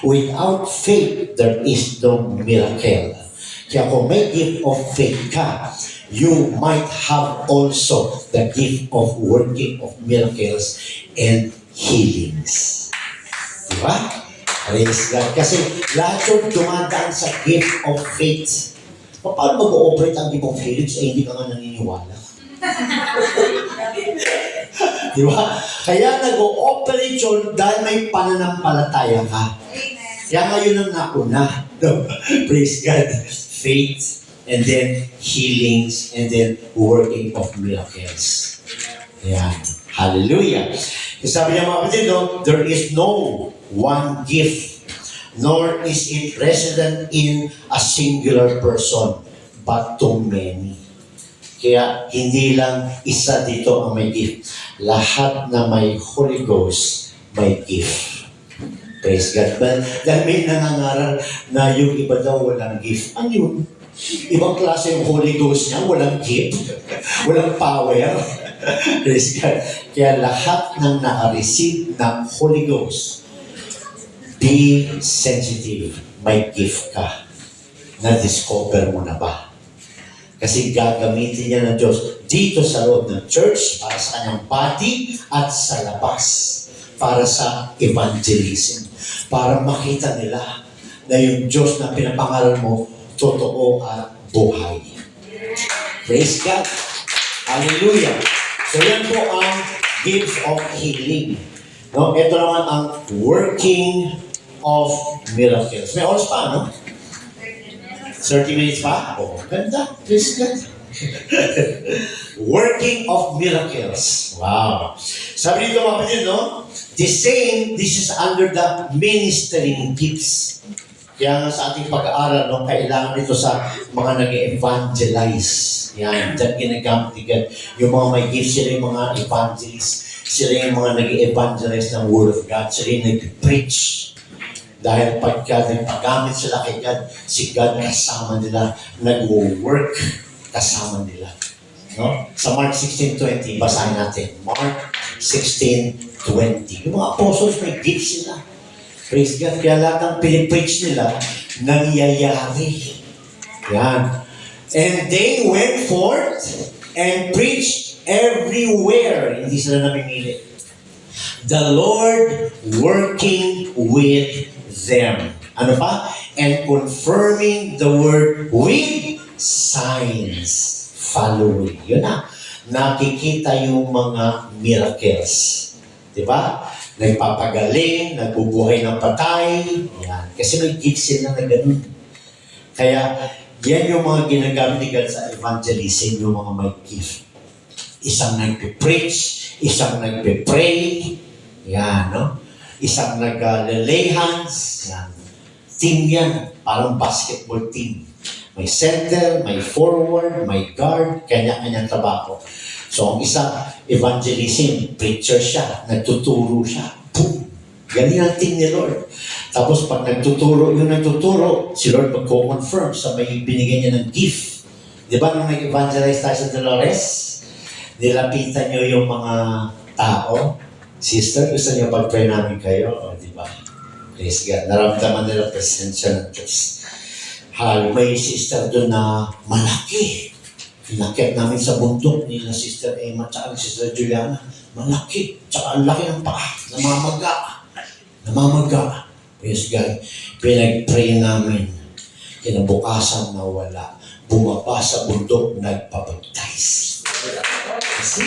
Without faith, there is no miracle. Kaya kung may gift of faith ka, you might have also the gift of working of miracles and healings. Diba? Praise God. Kasi lahat yung dumadaan sa gift of faith. Paano mag-ooperate ang gift of healings hindi ka nga naniniwala? Di ba? Kaya nag-ooperate yun dahil may pananampalataya ka. Kaya ngayon ang nakuna. Praise God. Faith, and then healings, and then working of miracles. Ayan. Hallelujah. Sabi niya mga kapatid, there is no one gift, nor is it resident in a singular person, but to many. Kaya hindi lang isa dito ang may gift. Lahat na may Holy Ghost, may gift. Praise God. Dahil may nangangaral na yung iba daw walang gift. Ano yun? Ibang klase yung Holy Ghost niya, walang gift, walang power. Praise God. Kaya lahat ng naka-receive ng Holy Ghost, be sensitive. May gift ka. Na-discover mo na ba? Kasi gagamitin niya ng Diyos dito sa loob ng church para sa kanyang body at sa labas para sa evangelism. Para makita nila na yung Diyos na pinapangalan mo totoo at buhay. Praise God. Hallelujah. So yan po ang gifts of healing. Ito naman ang working of miracles. May oras pa, no? 30 minutes pa? Ganda. Praise God. Working of miracles. Wow. Sabi dito mga kapatid, this is under the ministering gifts. Kaya nga sa ating pag-aaral, kailangan dito sa mga nag-evangelize. Yan, dyan ginagamit ni God. Yung mga may gifts, sila yung mga evangelists. Sila yung mga nag-evangelize ng Word of God. Sila yung nag-preach. Dahil pagka nagpagamit sila kay God, si God kasama nila, nag-work kasama nila. Sa Mark 16:20, basahin natin. Mark 16:20. 20. Yung mga apostles, may gifts sila. Praise God. Kaya lahat ng pinipreach nila, nangyayari. Yan. And they went forth and preached everywhere. Hindi sila namimili. The Lord working with them. Ano pa? And confirming the word with signs following. Yun na. Nakikita yung mga miracles. Diba? Nagpapagaling, nagbubuhay ng patay. Yan. Kasi may gifts sila na ganun. Kaya, yan yung mga ginagamit ni God sa evangelism, yung mga may gift. Isang nagpe-preach, isang nagpe-pray, yan, no? Isang nag-lay hands, yan. Team yan, parang basketball team. May center, may forward, may guard, kanya-kanyang trabaho. So, ang isa, evangelism, preacher siya, nagtuturo siya. Boom! Ganyan ang team ni Lord. Tapos, pag nagtuturo, yung nagtuturo, si Lord magko-confirm sa may binigay niya ng gift. Di ba nung nag-evangelize tayo sa Dolores, nilapitan niyo yung mga tao, sister, gusto niyo pag-pray namin kayo, o di ba? Praise God. Naramdaman nila presensya ng Diyos. May sister doon na malaki. Inakit namin sa bundok ni na Sister Emma at Sister Juliana. Malaki. Tsaka ang laki ng paa. Namamaga. Praise God. Pinag-pray namin. Kinabukasan na wala. Bumaba sa bundok, nagpabaptize. Kasi,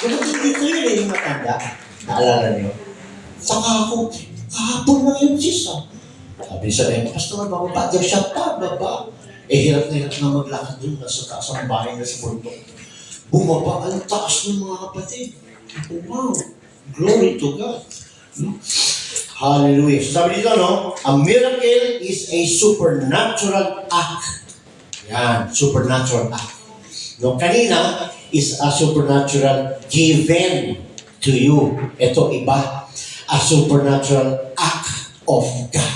kung dito yun yung matanda, naalala niyo? Saka ako, kahapon na yun siya. Sabi sa Emma, Pastor, bababa daw siya pa, baba. Hirap na maglakad doon, nasa taas ang bahay na sa bundok. Bumaba, ang taas ng mga kapatid. Wow, glory to God. Hallelujah. So sabi dito, no? A miracle is a supernatural act. Yan, supernatural act. No, kanina is a supernatural given to you. Ito iba. A supernatural act of God.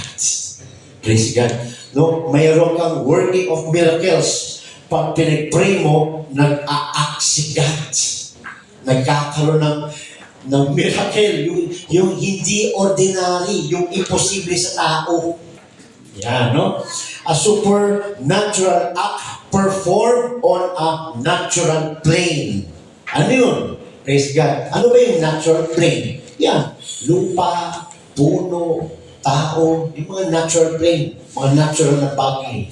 Praise God. No, mayroon kang working of miracles. Pag pinag-pray mo, nag-a-act si God. Nagkakaroon ng miracle. Yung hindi ordinary, yung imposible sa tao. Yan, no? A supernatural act performed on a natural plane. Ano yun? Praise God. Ano ba yung natural plane? Yan. Lupa, puno, tao, yung mga natural plane, mga natural na bagay.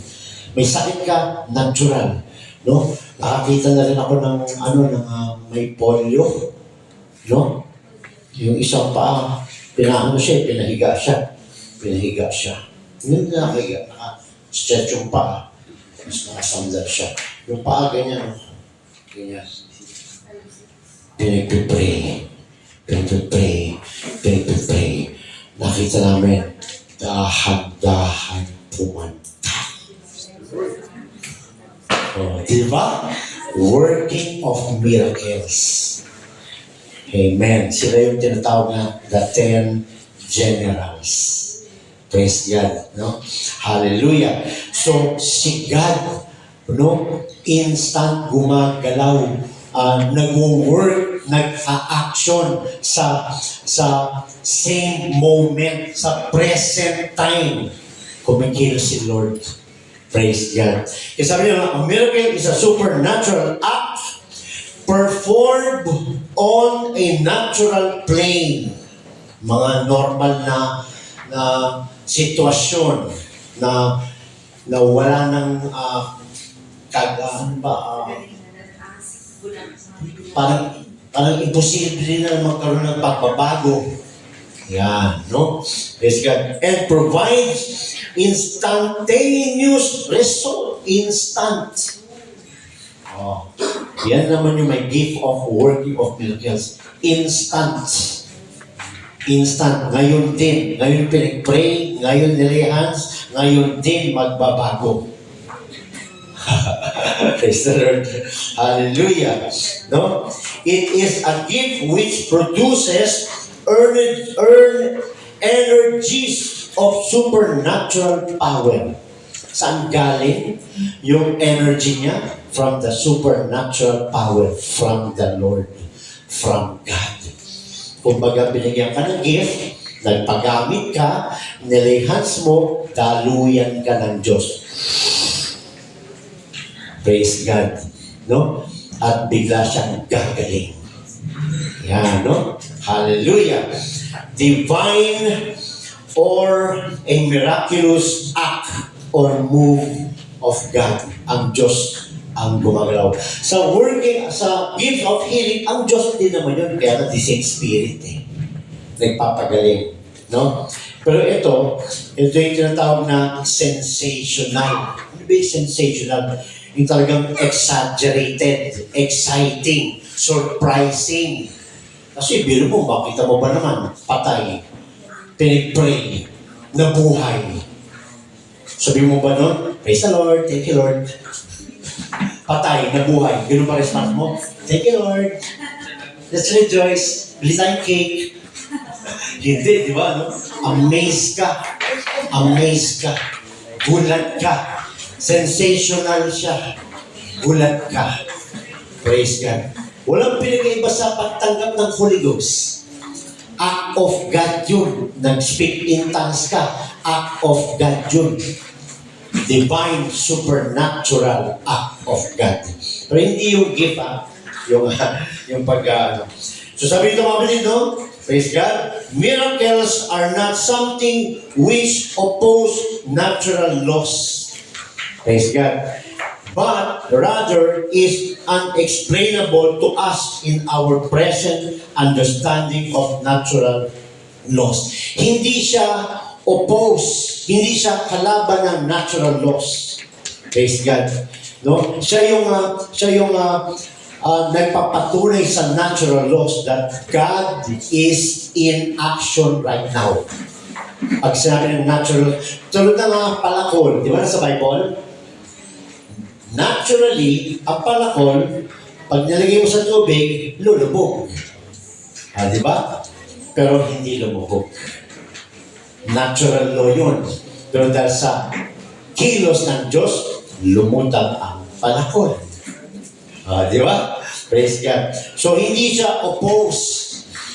May sakit ka, natural. No? Nakakita na rin ako ng may polio. No? Yung isang paa, pinahiga siya. Yung nakahiga, stretch yung paa. Tapos nakasandal siya. Yung paa, ganyan. Ganyan. Pinagpipray. Nakita namin, dahan-dahan pumantay. Diba? Working of miracles. Amen. Sila yung tinatawag na the 10 generals. Praise God. No? Hallelujah. So, si God, no, instant gumagalaw, nag-work, nag-a-action sa same moment, sa present time. Kumikilos si Lord. Praise God. Kasi sabi niyo, a miracle is a supernatural act performed on a natural plane. Mga normal na sitwasyon na wala ng parang imposible na magkaroon ng pagbabago. Yan, no? Praise God. And provides instantaneous result. Instant. Yan naman yung may gift of working of miracles. Instant. Ngayon din. Ngayon pinag-pray, ngayon nilay hands, ngayon din magbabago. Praise the Lord. Hallelujah. No? It is a gift which produces energies of supernatural power. Saan galing yung energy niya? From the supernatural power from the Lord, from God. Kumbaga, binigyan ka ng gift, nagpagamit ka, nilay hands mo, daluyan ka ng Diyos. Praise God. No? At bigla siyang gagaling. Yan, no? Hallelujah. Divine or a miraculous act or move of God. Ang Diyos ang gumagalaw. Sa gift of healing, ang Diyos din naman yun. Kaya the same spirit eh. Nagpapagaling. No? Pero ito yung tinatawag na sensational. Ano ba yung sensational? Yung talagang exaggerated, exciting, surprising. Kasi biro mo, makita mo ba naman, patay, pinag-pray, nabuhay. Sabi mo ba nun? Praise the Lord, thank you Lord. Patay, nabuhay. Ganun pa response mo? Thank you, Lord. Let's rejoice. Bili tayong cake. Hindi, di ba? No? Amazed ka. Amazed ka. Gulat ka. Sensational siya. Gulat ka. Praise God. Walang pinag-iba sa pagtanggap ng Holy Ghost. Act of God yun. Nag-speak in tongues ka. Act of God yun. Divine, supernatural act of God. Pero hindi yung gift, yung So sabi nito mga kapatid, no? Praise God. Miracles are not something which oppose natural laws. Praise God. But rather is unexplainable to us in our present understanding of natural laws. Hindi siya oppose, hindi siya kalaban ng natural laws. Praise God. No? Siya yung nagpapatunay sa natural laws that God is in action right now. Pag sinabi ng natural, tulad ng palakol, di ba sa Bible? Naturally, ang palakol, pag nilagay mo sa tubig, lulubog. Di ba? Pero hindi lumubog. Natural law yun. Pero dahil sa kilos ng Diyos, lumutang ang palakol. Di ba? Praise God. So, hindi siya oppose.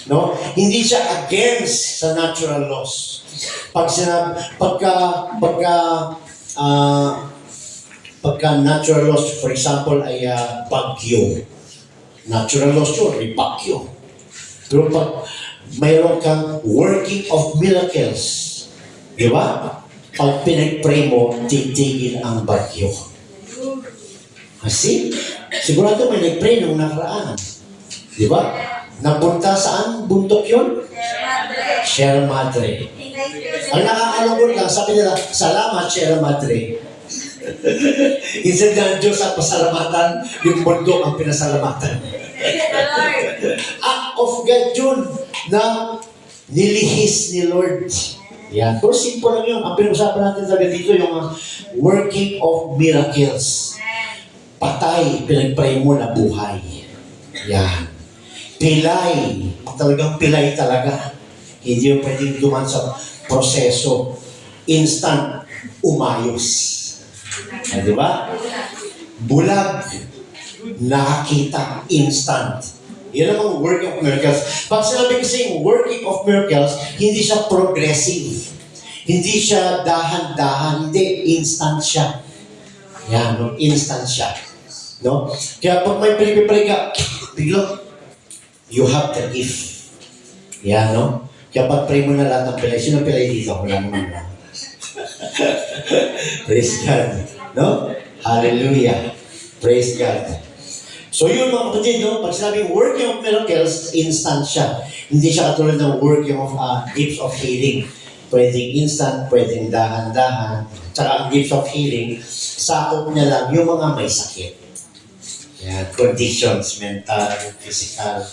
No? Hindi siya against sa natural laws. Pagka natural laws, for example, ay bagyo. Natural laws yun, may bagyo. Pero pag mayroon kang working of miracles, di ba? Pag pinag-pray mo, titigil ang bagyo. Kasi, sigurado may nag-pray nung nakaraan. Di ba? Napunta saan? Bundok yun? Sierra Madre. Ang nakakalungkot lang, sabi nila, salamat Sierra Madre. Instead ng Diyos ang pasalamatan, yung bundok ang pinasalamatan. Act of God yun na nilihis ni Lord. Yan. Pero simple lang yun. Ang pinag-usapan natin sa dito, yung working of miracles. Patay, pinag-pray mo na buhay. Yan. Pilay. Talagang pilay talaga. Hindi yung pwedeng duman sa proseso. Instant, umayos. Di ba? Bulag. Nakakita. Instant. Yan ang working of miracles. Pag sinabi kasing working of miracles, hindi siya progressive. Hindi siya dahan-dahan. Hindi, instant siya. Yan, no? Instant siya. No? Kaya pag may pray ka, biglang, you have the gift. Yan, no? Kaya pag pray mo na lahat ng pilay, sino pilay dito? Wala naman na. Praise God. No? Hallelujah. Praise God. So yun mga kapatid, no? Pag sinabing working of miracles, instant siya. Hindi siya katulad ng working of gifts of healing. Pwedeng instant, pwedeng dahan-dahan. Tsaka ang gifts of healing, sakop niya lang yung mga may sakit. Yan, conditions, mental, physical,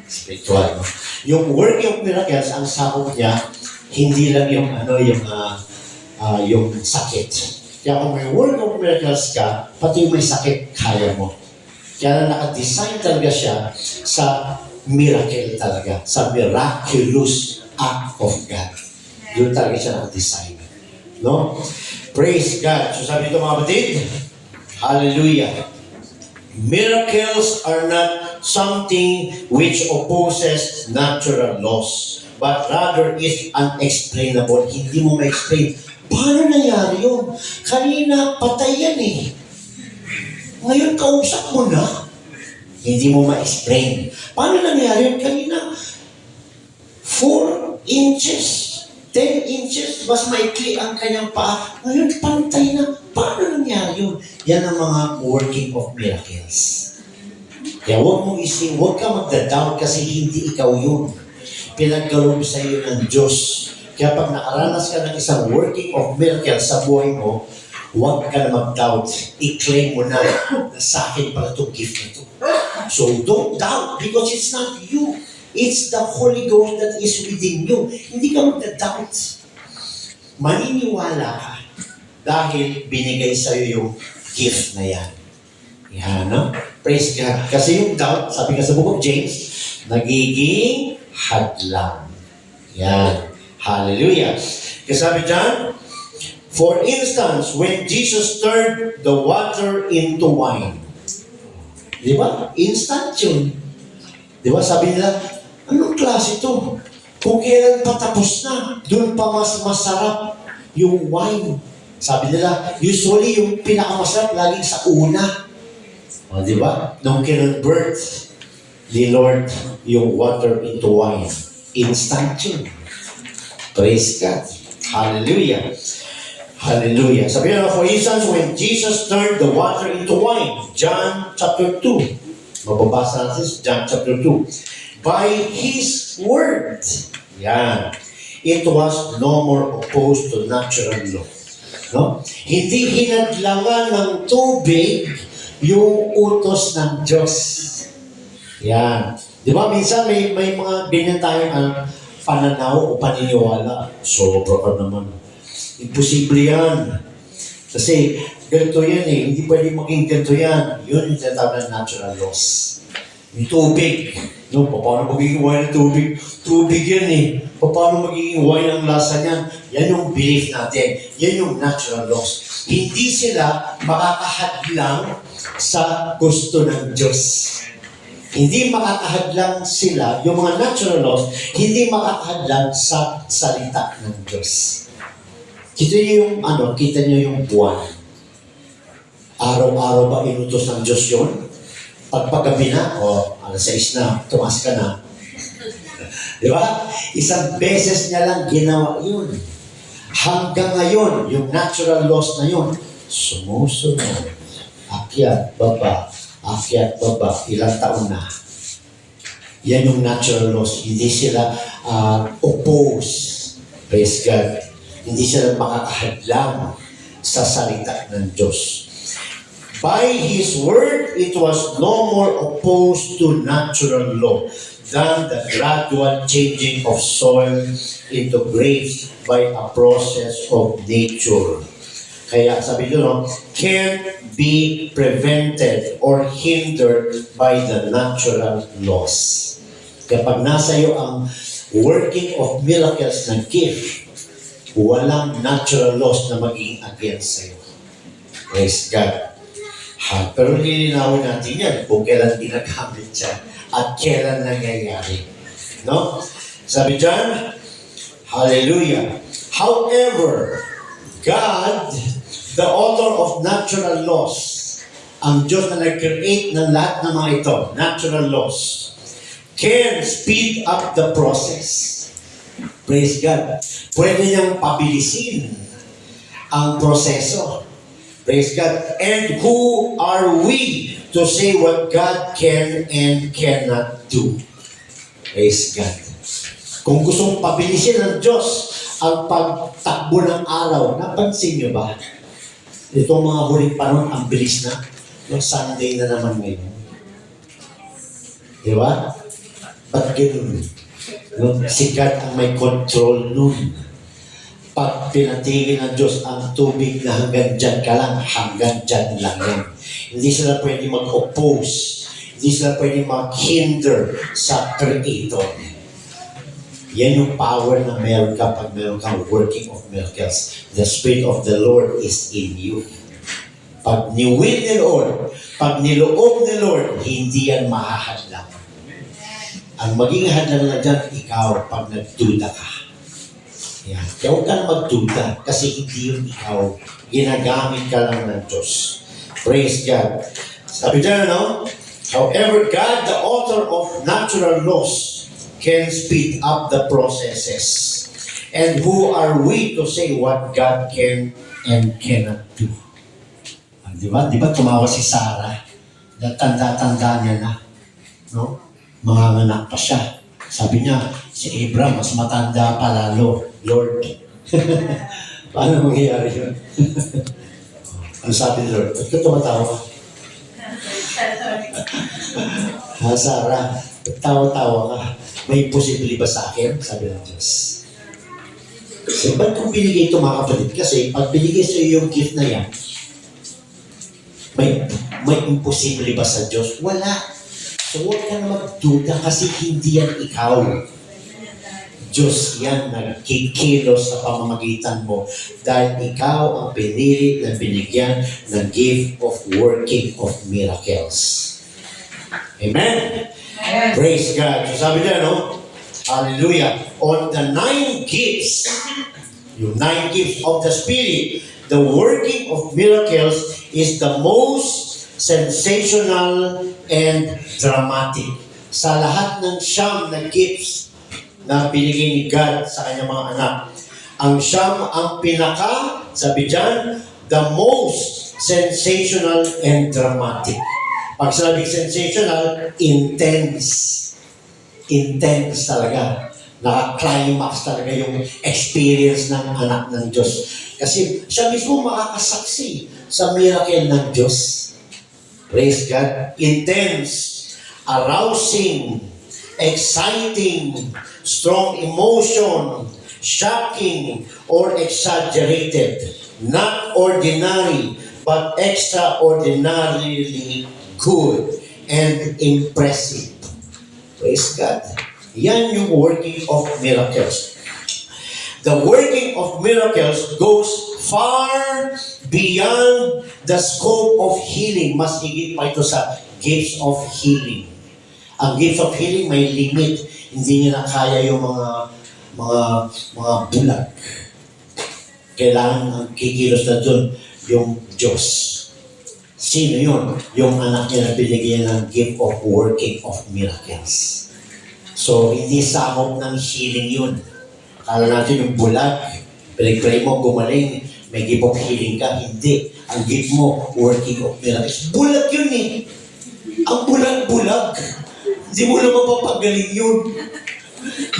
spiritual. No? Yung working of miracles, ang sakop niya, hindi lang yung yung sakit. Kaya kung may working of miracles ka, pati yung may sakit, kaya mo. Kaya naka-design talaga siya sa miracle talaga, sa miraculous act of God. Doon talaga siya naka-design. No? Praise God. So sabi ito mga kapatid, hallelujah. Miracles are not something which opposes natural laws, but rather is unexplainable. Hindi mo ma-explain. Paano nangyari yun? Kanina, patay yan eh. Ngayon, kausap mo na. Hindi mo ma-explain. Paano nangyari yun? Kanina, 4 inches, 10 inches, mas maikli ang kanyang paa. Ngayon, pantay na. Paano nangyari yun? Yan ang mga working of miracles. Kaya huwag mong ising, huwag ka magdadoubt kasi hindi ikaw yun. Pinagkaloob sa iyo ng Diyos. Kaya pag nakaranas ka ng isang working of miracles sa buhay mo, huwag ka na mag-doubt. I-claim mo na sa akin pala itong gift na ito. So don't doubt because it's not you. It's the Holy Ghost that is within you. Hindi ka magda-doubt. Maniniwala ka dahil binigay sa iyo yung gift na yan. Yan, no? Praise God. Kasi yung doubt, sabi nga sa book of James, nagiging hadlang. Yan. Hallelujah. Kasi sabi dyan, for instance, when Jesus turned the water into wine. Di ba? Instant yun. Di ba? Sabi nila, anong klase ito? Kung kailan pa tapos na, doon pa mas masarap yung wine. Sabi nila, usually yung pinakamasarap laging sa una. O, di ba? Nung kinonvert ni Lord yung water into wine. Instant yun. Praise God. Hallelujah. Hallelujah. Sabi na, for instance, when Jesus turned the water into wine, John chapter 2. Mababasa natin sa John chapter 2. By His word. Yan. It was no more opposed to natural law. No? Hindi hinadlangan ng tubig yung utos ng Diyos. Yan. Di ba, minsan may mga ganyan tayong pananaw o paniniwala. Sobra ka naman. Imposible yan. Kasi ganito yan eh. Hindi pwede maging ganito yan. Yun yung tinatawag ng natural laws. Yung tubig. No, paano magiging wine ng tubig? Tubig yan eh. Paano magiging wine ang lasa niyan? Yan yung belief natin. Yan yung natural laws. Hindi sila makakahadlang sa gusto ng Diyos. Hindi makakahadlang sila, yung mga natural laws, hindi makakahadlang sa salita ng Diyos. Kita niyo yung kita niyo yung buwan. Araw-araw ba inutos ng Diyos yun? Pagpagabi na, alas 6 na, tumas ka na. Di ba? Isang beses niya lang ginawa yun. Hanggang ngayon, yung natural laws na yun, sumusunod. Akyat, baba, ilang taon na. Yan yung natural laws. Hindi sila oppose. Praise God. Hindi sila makakahadlang sa salita ng Diyos. By His word, it was no more opposed to natural law than the gradual changing of soil into grapes by a process of nature. Kaya sabi nyo, can't be prevented or hindered by the natural laws. Kapag nasa iyo ang working of miracles na gift, walang natural laws na magiging against sa iyo. Praise God. Pero nilinawin natin yan kung kailan ginagamit siya at kailan nangyayari. No? Sabi dyan, hallelujah. However, God, the author of natural laws, ang Diyos na nag-create ng lahat ng mga ito, natural laws, can speed up the process. Praise God. Pwede niyang pabilisin ang proseso. Praise God. And who are we to say what God can and cannot do? Praise God. Kung gustong pabilisin ng Diyos ang pagtakbo ng araw, napansin niyo ba? Itong mga huling panahon, ang bilis na. Yung Sunday na naman ngayon. Di ba? Ba't ganun? Si God ang may control nun. Pag pinatigil ng Diyos ang tubig na hanggang dyan ka lang, hanggang dyan lang yan. Hindi sila pwede mag-oppose. Hindi sila pwede mag-hinder sa Creator. Yan yung power na meron ka pag meron kang working of miracles. The Spirit of the Lord is in you. Pag ni-will ni Lord, pag niloob ni Lord, hindi yan mahahadlang. Ang maging hadlang na dyan, ikaw, pag nagduda ka. Yan. Kaya huwag ka na magduda kasi hindi yun ikaw. Ginagamit ka lang ng Diyos. Praise God. Sabi dyan, no? However, God, the author of natural laws, can speed up the processes. And who are we to say what God can and cannot do? Di ba? Di ba tumawa si Sarah? Tanda-tanda niya na. No? Manganganak pa siya. Sabi niya, si Abraham, mas matanda pa lalo. Lord. Paano mangyayari yun? Ano sabi ni Lord? Ba't ka tumatawa? Sarah, tawa-tawa ka. May posible ba sa akin? Sabi ng Diyos. So, ba't kung binigay ito mga kapatid? Kasi pag binigay sa iyo yung gift na yan, may imposible ba sa Diyos? Wala. So huwag ka na magduda kasi hindi yan ikaw. Diyos yan nagkikilos sa pamamagitan mo dahil ikaw ang pinili na binigyan ng gift of working of miracles. Amen? Amen. Praise God. So sabi niya, no? Hallelujah. On the 9 gifts, yung 9 gifts of the Spirit, the working of miracles is the most sensational and dramatic. Sa lahat ng siyam na gifts na binigay ni God sa kanyang mga anak, ang siyam ang pinaka, sabi dyan, the most sensational and dramatic. Pag sinabing sensational, intense. Intense talaga. Naka-climax talaga yung experience ng anak ng Diyos. Kasi siya mismo makakasaksi sa miracle ng Diyos. Praise God. Intense, arousing, exciting, strong emotion, shocking, or exaggerated. Not ordinary, but extraordinarily good and impressive. Praise God. Yan yung working of miracles. The working of miracles goes far beyond the scope of healing. Mas higit pa ito sa gifts of healing. Ang gifts of healing may limit. Hindi niya na kaya yung mga bulag. Kailangan ang kikilos na dun yung Diyos. Sino yun? Yung anak niya na binigyan ng gift of working of miracles. So, hindi sakop ng healing yun. Kala natin yung bulag, pinag-pray mo, gumaling, may gift of healing ka. Hindi. Ang gift mo, working of miracles. Bulag yun eh. Ang bulag-bulag. Hindi mo na mapapagaling yun.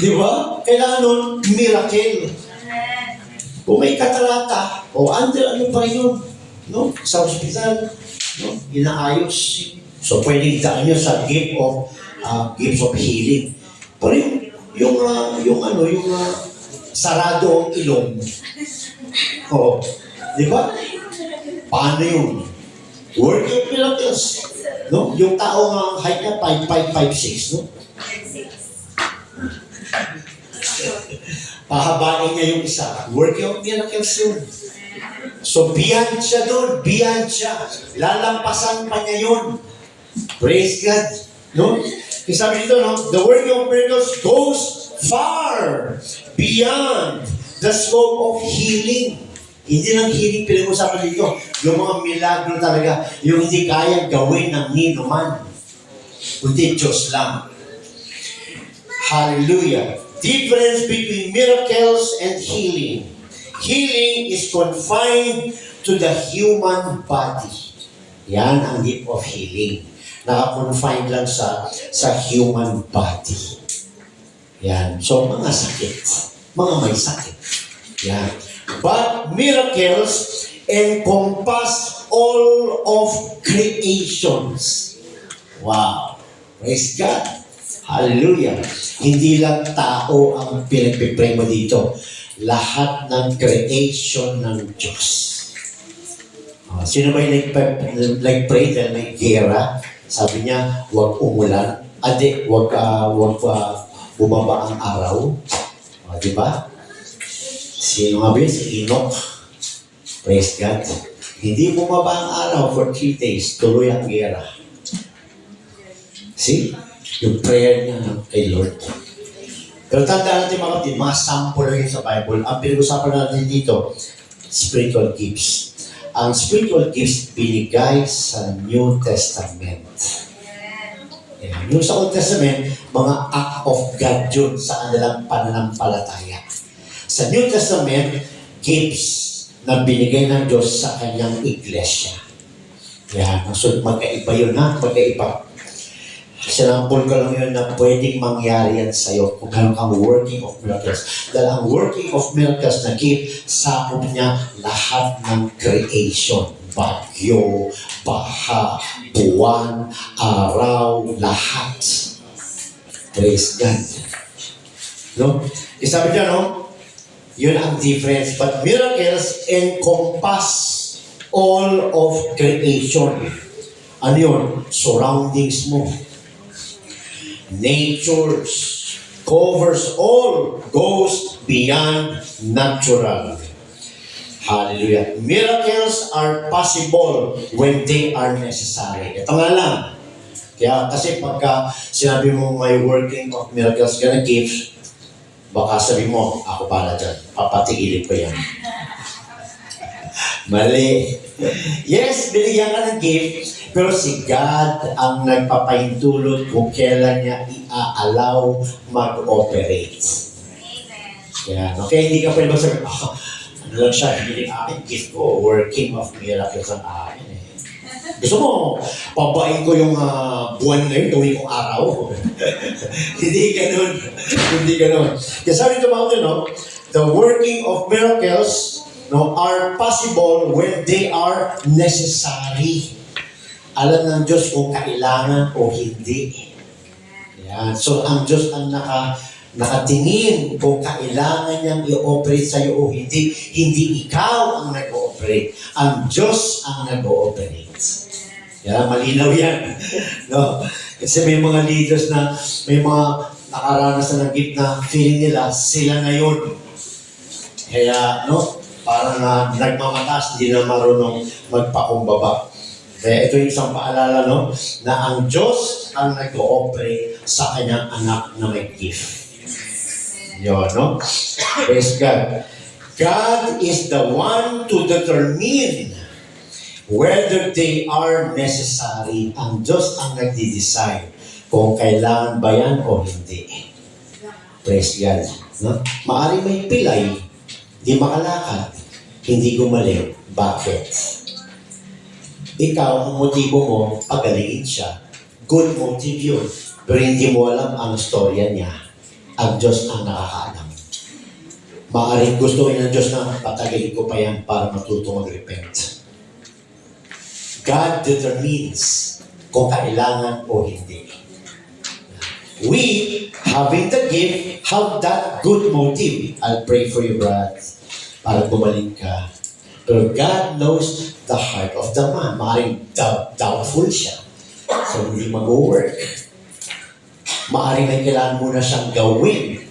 Di ba? Kailangan nun, miracle. Kung may katarata, o under ano pa yun, no? Sa hospital, no? Inaayos. So, pwedeng daan yun sa gift of gifts of healing. Pero yung sarado ang ilong. Oo. Di ba? Paano yun? Working of miracles. No? Yung tao nga height niya 5'5", 5'6", no? Pahabain niya yung isa. Working of miracles yun. So, beyond siya doon. Beyond siya. Lalampasan pa niya yun. Praise God. No? Kasi sabi dito, no? The working of miracles goes far beyond the scope of healing. Hindi lang healing pinag-usapan dito. Yung mga milagro talaga. Yung hindi kayang gawin ng nino man. Kundi Diyos lang. Hallelujah. Difference between miracles and healing. Healing is confined to the human body. Yan ang gift of healing. Naka-confine lang sa human body. Yan. So, mga sakit. Mga may sakit. Yan. But miracles encompass all of creations. Wow. Praise God. Hallelujah. Hindi lang tao ang pinagpipray mo dito. Lahat ng creation ng Diyos. Sino ba yung nag-pray dahil may gera? Sabi niya, huwag umulan. Huwag bumaba ang araw. Di ba? Sino nga ba yun? Si Enoch. Praise God. Hindi bumaba ang araw for 3 days, tuloy ang gera. See? Yung prayer niya kay Lord. Pero tandaan natin mga kapatid, mga sample lang yun sa Bible. Ang pinag-usapan natin dito, spiritual gifts. Ang spiritual gifts binigay sa New Testament. Yan. Yung sa Old Testament, mga act of God yun sa kanilang pananampalataya. Sa New Testament, gifts na binigay ng Diyos sa kanyang iglesia. Yan. So, magkaiba yun ha, magkaiba. Sinampol ko lang yun na pwedeng mangyari yan sa'yo kung meron kang working of miracles. Dahil ang working of miracles na gift, sakop niya lahat ng creation. Bagyo, baha, buwan, araw, lahat. Praise God. No? Isabi niya, no? Yun ang difference. But miracles encompass all of creation. Ano yun? Surroundings mo. Natures covers all, goes beyond natural. Hallelujah. Miracles are possible when they are necessary. Ito nga lang. Kaya kasi pagka sinabi mo may working of miracles ka na gift, baka sabi mo, ako pala dyan. Papatigilin ko yan. Mali. Yes, binigyan ka ng gift, pero si God ang nagpapahintulot kung kailan niya i-allow mag-operate. Yan. Okay, hindi ka pwede magsabi, ano lang siya, hindi akin gift ko, working of miracles ang akin eh. Gusto mo, pabain ko yung buwan ngayon, gawin kong araw. Hindi ganun. Hindi ganun. Kaya sabi ito mga no, the working of miracles are possible when they are necessary. Alam ng Diyos kung kailangan o hindi. Yan. So, ang Diyos ang nakatingin kung kailangan niyang i-operate sa'yo o hindi. Hindi ikaw ang nag-ooperate. Ang Diyos ang nag-ooperate. Yan, malinaw yan. No? Kasi may mga leaders na may mga nakaranas na ng gift na feeling nila, sila na yun. Kaya, no? Parang nagmamatas, hindi na marunong magpakumbaba. Kaya ito yung isang paalala, no? Na ang Diyos ang nag-ooperate sa kanyang anak na may gift. Yun, no? Praise God. God is the one to determine whether they are necessary. Ang Diyos ang nagdi-decide kung kailangan ba yan o hindi. Praise God. No? Maari may pilay, di makalakad, hindi gumaling. Bakit? Ikaw, ang motibo mo, pagalingin siya. Good motive yun. Pero hindi mo alam ang storya niya. Ang Diyos ang nakakaalam. Maaaring gusto ng Diyos na patagalin ko pa yan para matuto mag-repent. God determines kung kailangan o hindi. We, having the gift, have that good motive. I'll pray for you, Brad, para gumaling ka. Pero God knows the heart of the man. Maaaring doubtful siya. So, hindi mag-work. Maaaring may kailangan muna siyang gawin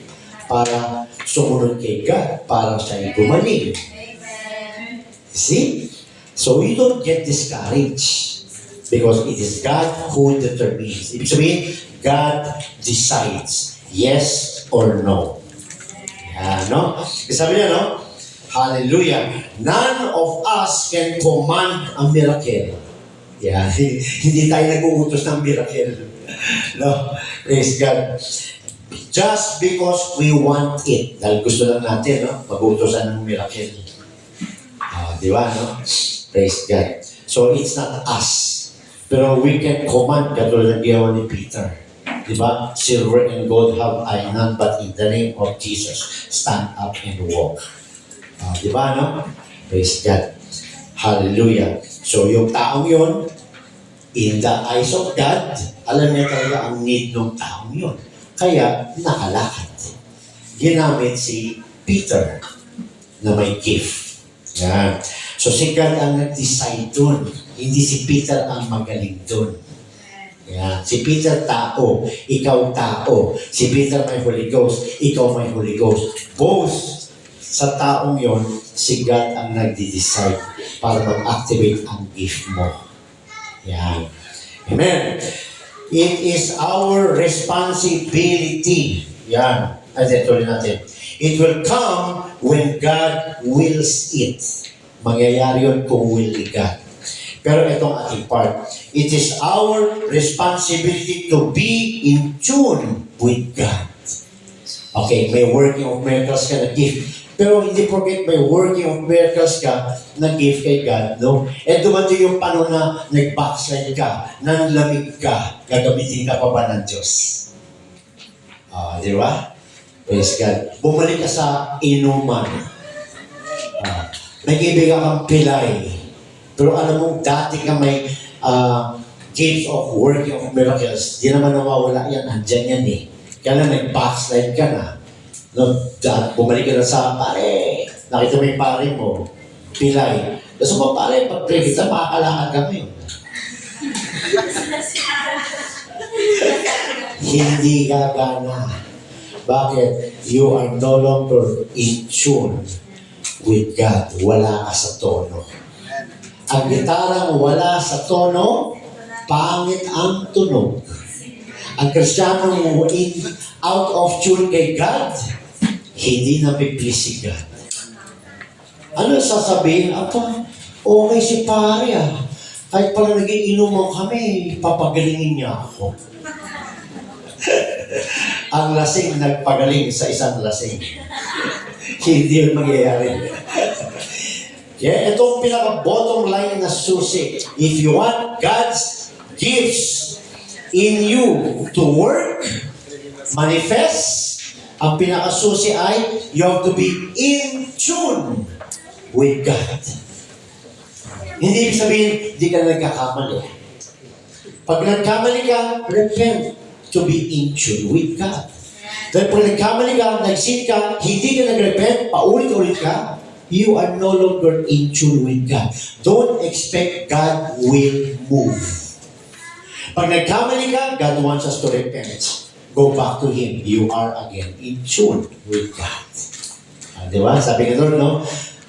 para sumunod kay God, para siya gumaling. See? So, you don't get discouraged because it is God who determines. Ibig sabihin, God decides yes or no. Yan, no? Sabi niya, no? Hallelujah. None of us can command a miracle. Yeah. Hindi tayo nag-uutos ng miracle. No? Praise God. Just because we want it. Dahil gusto lang natin, no? Mag-uutosan ng miracle. Di ba, no? Praise God. So, it's not us. Pero we can command, katulad ng ginawa ni Peter. Di ba? Silver and gold have I none, but in the name of Jesus, stand up and walk. Di ba, no? Praise God. Hallelujah. So, yung taong yun, in the eyes of God, alam niya talaga ang need ng taong yun. Kaya, nakalakad. Ginamit si Peter na may gift. Yan. So, si God ang nag-decide dun. Hindi si Peter ang magaling dun. Yan. Si Peter tao, ikaw tao. Si Peter may Holy Ghost, ikaw may Holy Ghost. Both sa taong yon, si God ang nagde-decide para mag-activate ang gift mo. Yan. Amen. It is our responsibility. Yan. Ay, tuloy natin. It will come when God wills it. Mangyayari yun kung will ni God. Pero itong ating part, it is our responsibility to be in tune with God. Okay, may working of miracles ka na gift. Pero hindi forget, may working of miracles ka na gift kay God, no? And dumating yung panahon na nag-backslide ka, nanlamig ka, gagamitin ka pa ba ng Diyos? Di ba? Praise God. Bumalik ka sa inuman. Nag-ibig kang pilay. Pero alam mo, dati ka may gifts of working of miracles. Di naman nawawala yan. Andyan yan eh. Kaya lang nag-backslide ka na. No, bumalik ka na sa pare. Nakita mo yung pare mo. Pilay. Gusto mo pare, pag-pray kita, makakalakad kami. Hindi gagana. Bakit? You are no longer in tune with God. Wala ka sa tono. Ang gitarang wala sa tono, pangit ang tunog. Ang Kristiyanong out of tune kay God, hindi na pipis si God. Ano sasabihin? Okay si pare Kahit pala nag-iinuman kami, papagalingin niya ako. Ang lasing nagpagaling sa isang lasing. Hindi yun mangyayari. Yeah, itong pinaka-bottom line na susi. If you want God's gifts in you to work, manifest, ang pinaka-susi ay you have to be in tune with God. Hindi ibig sabihin, hindi ka nagkakamali. Pag nagkamali ka, repent to be in tune with God. Dahil pag nagkamali ka, nagsin ka, hindi ka nag-repent, paulit-ulit ka, you are no longer in tune with God. Don't expect God will move. Pag nagkamali ka, God wants us to repent. Go back to Him. You are again in tune with God. Di ba? Sabi nga doon, no?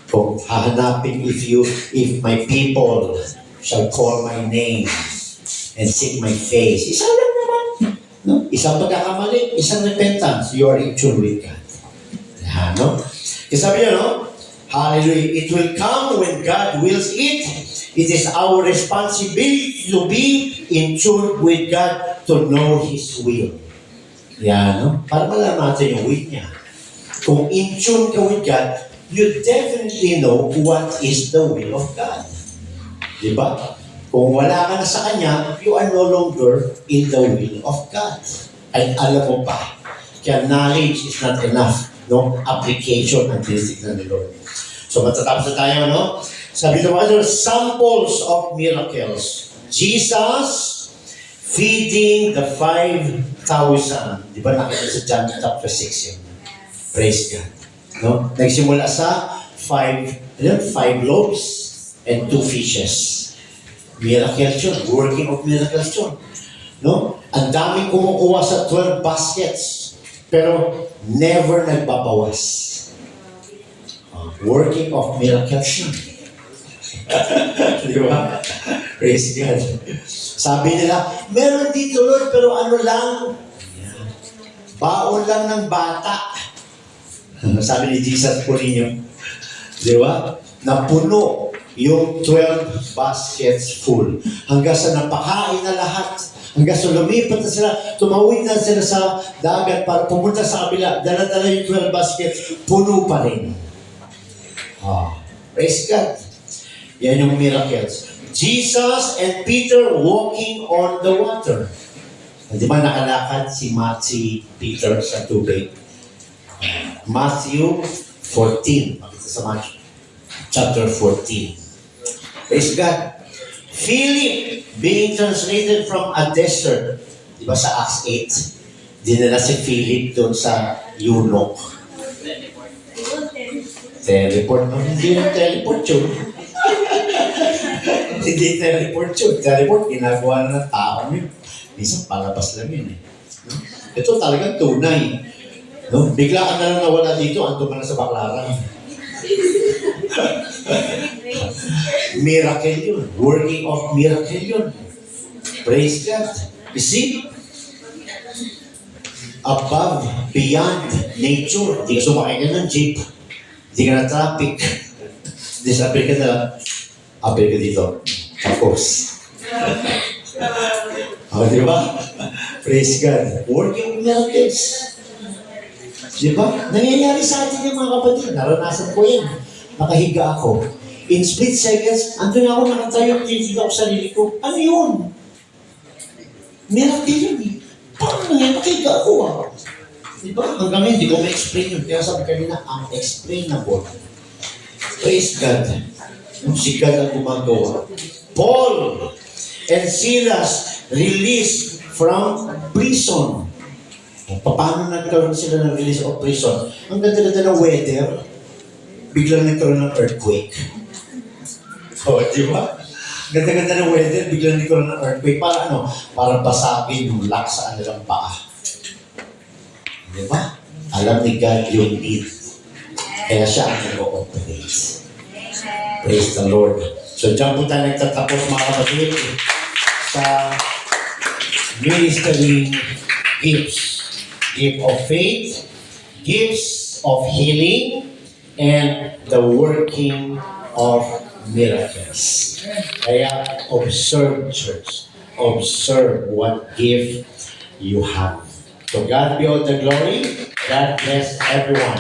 Kung hahanapin, if my people shall call my name and seek my face, isa lang naman. No? Isang pagkakamali, isang repentance, you are in tune with God. No? Kasi sabi niya, no? Hallelujah. It will come when God wills it. It is our responsibility to be in tune with God to know His will. Yan, no? Para malaman natin yung will niya. Kung in tune ka with God, you definitely know what is the will of God. Diba? Kung wala ka na sa Kanya, you are no longer in the will of God. Ay alam mo pa. Kaya knowledge is not enough. No? Application ang tinitignan ni Lord. So matatapos na tayo, no? Sabi ng other samples of miracles. Jesus feeding the 5,000. Di ba nakita sa John chapter 6 yun? Praise God. No? Nagsimula sa 5 loaves and 2 fishes. Miracles yun. Working of miracles yun. No? Ang daming kumukuha sa 12 baskets. Pero never nagbabawas. Working of miracles yun. Di ba? Praise God. Sabi nila, meron dito Lord, pero ano lang? Baon lang ng bata. Sabi ni Jesus po ninyo. Di ba? Napuno yung 12 baskets full. Hanggang sa napakain na lahat. Hanggang sa lumipat na sila, tumawid na sila sa dagat para pumunta sa kabila. Dala-dala yung 12 baskets, puno pa rin. Praise God. Yan yung miracles. Jesus and Peter walking on the water. Di ba nakalakad si Peter sa tubig? Matthew 14. Makita sa Matthew chapter 14. Praise God. Philip being translated from a desert. Di ba sa Acts 8? Dinala si Philip doon sa eunuch. Teleport. No? Hindi yung teleport yun. Hindi teleport yun. Teleport, ginagawa na ng tao yun. Minsan palabas lang yun eh. No? Ito talagang tunay. No? Bigla ka na lang nawala dito, ando ka na sa Baclaran. Miracle yun. Working of miracle yun. Praise God. You see? Above, beyond nature. Hindi ka sumakay ka ng jeep. Hindi ka na traffic. Disappear ka na lang. Appear ka dito. Tapos. Di ba? Praise God. Working of miracles. Di ba? Nangyayari sa atin yung mga kapatid. Naranasan ko yan. Nakahiga ako. In split seconds, andun ako nakatayo, tinitignan ko sa sarili ko. Ano yun? Miracle yun eh. Paano nangyayari? Nakahiga ako Di ba? Hanggang ngayon, hindi ko ma-explain yun. Kaya sabi kanina, unexplainable. Praise God. Yung si God ang gumagawa. Paul and Silas released from prison. Paano nagkaroon sila ng release of prison? Ang ganda-ganda ng weather, biglang nagkaroon ng earthquake. Di ba? Ganda-ganda ng weather, biglang nagkaroon ng earthquake. Para ano? Para basagin yung lock sa kanilang paa. Di ba? Alam ni God yung need. Kaya siya ang nag-ooperate. Praise the Lord. So, dyan po tayo nagtatapos mga kapatid sa ministering gifts. Gift of faith, gifts of healing, and the working of miracles. Kaya, observe, church. Observe what gift you have. So God be all the glory. God bless everyone.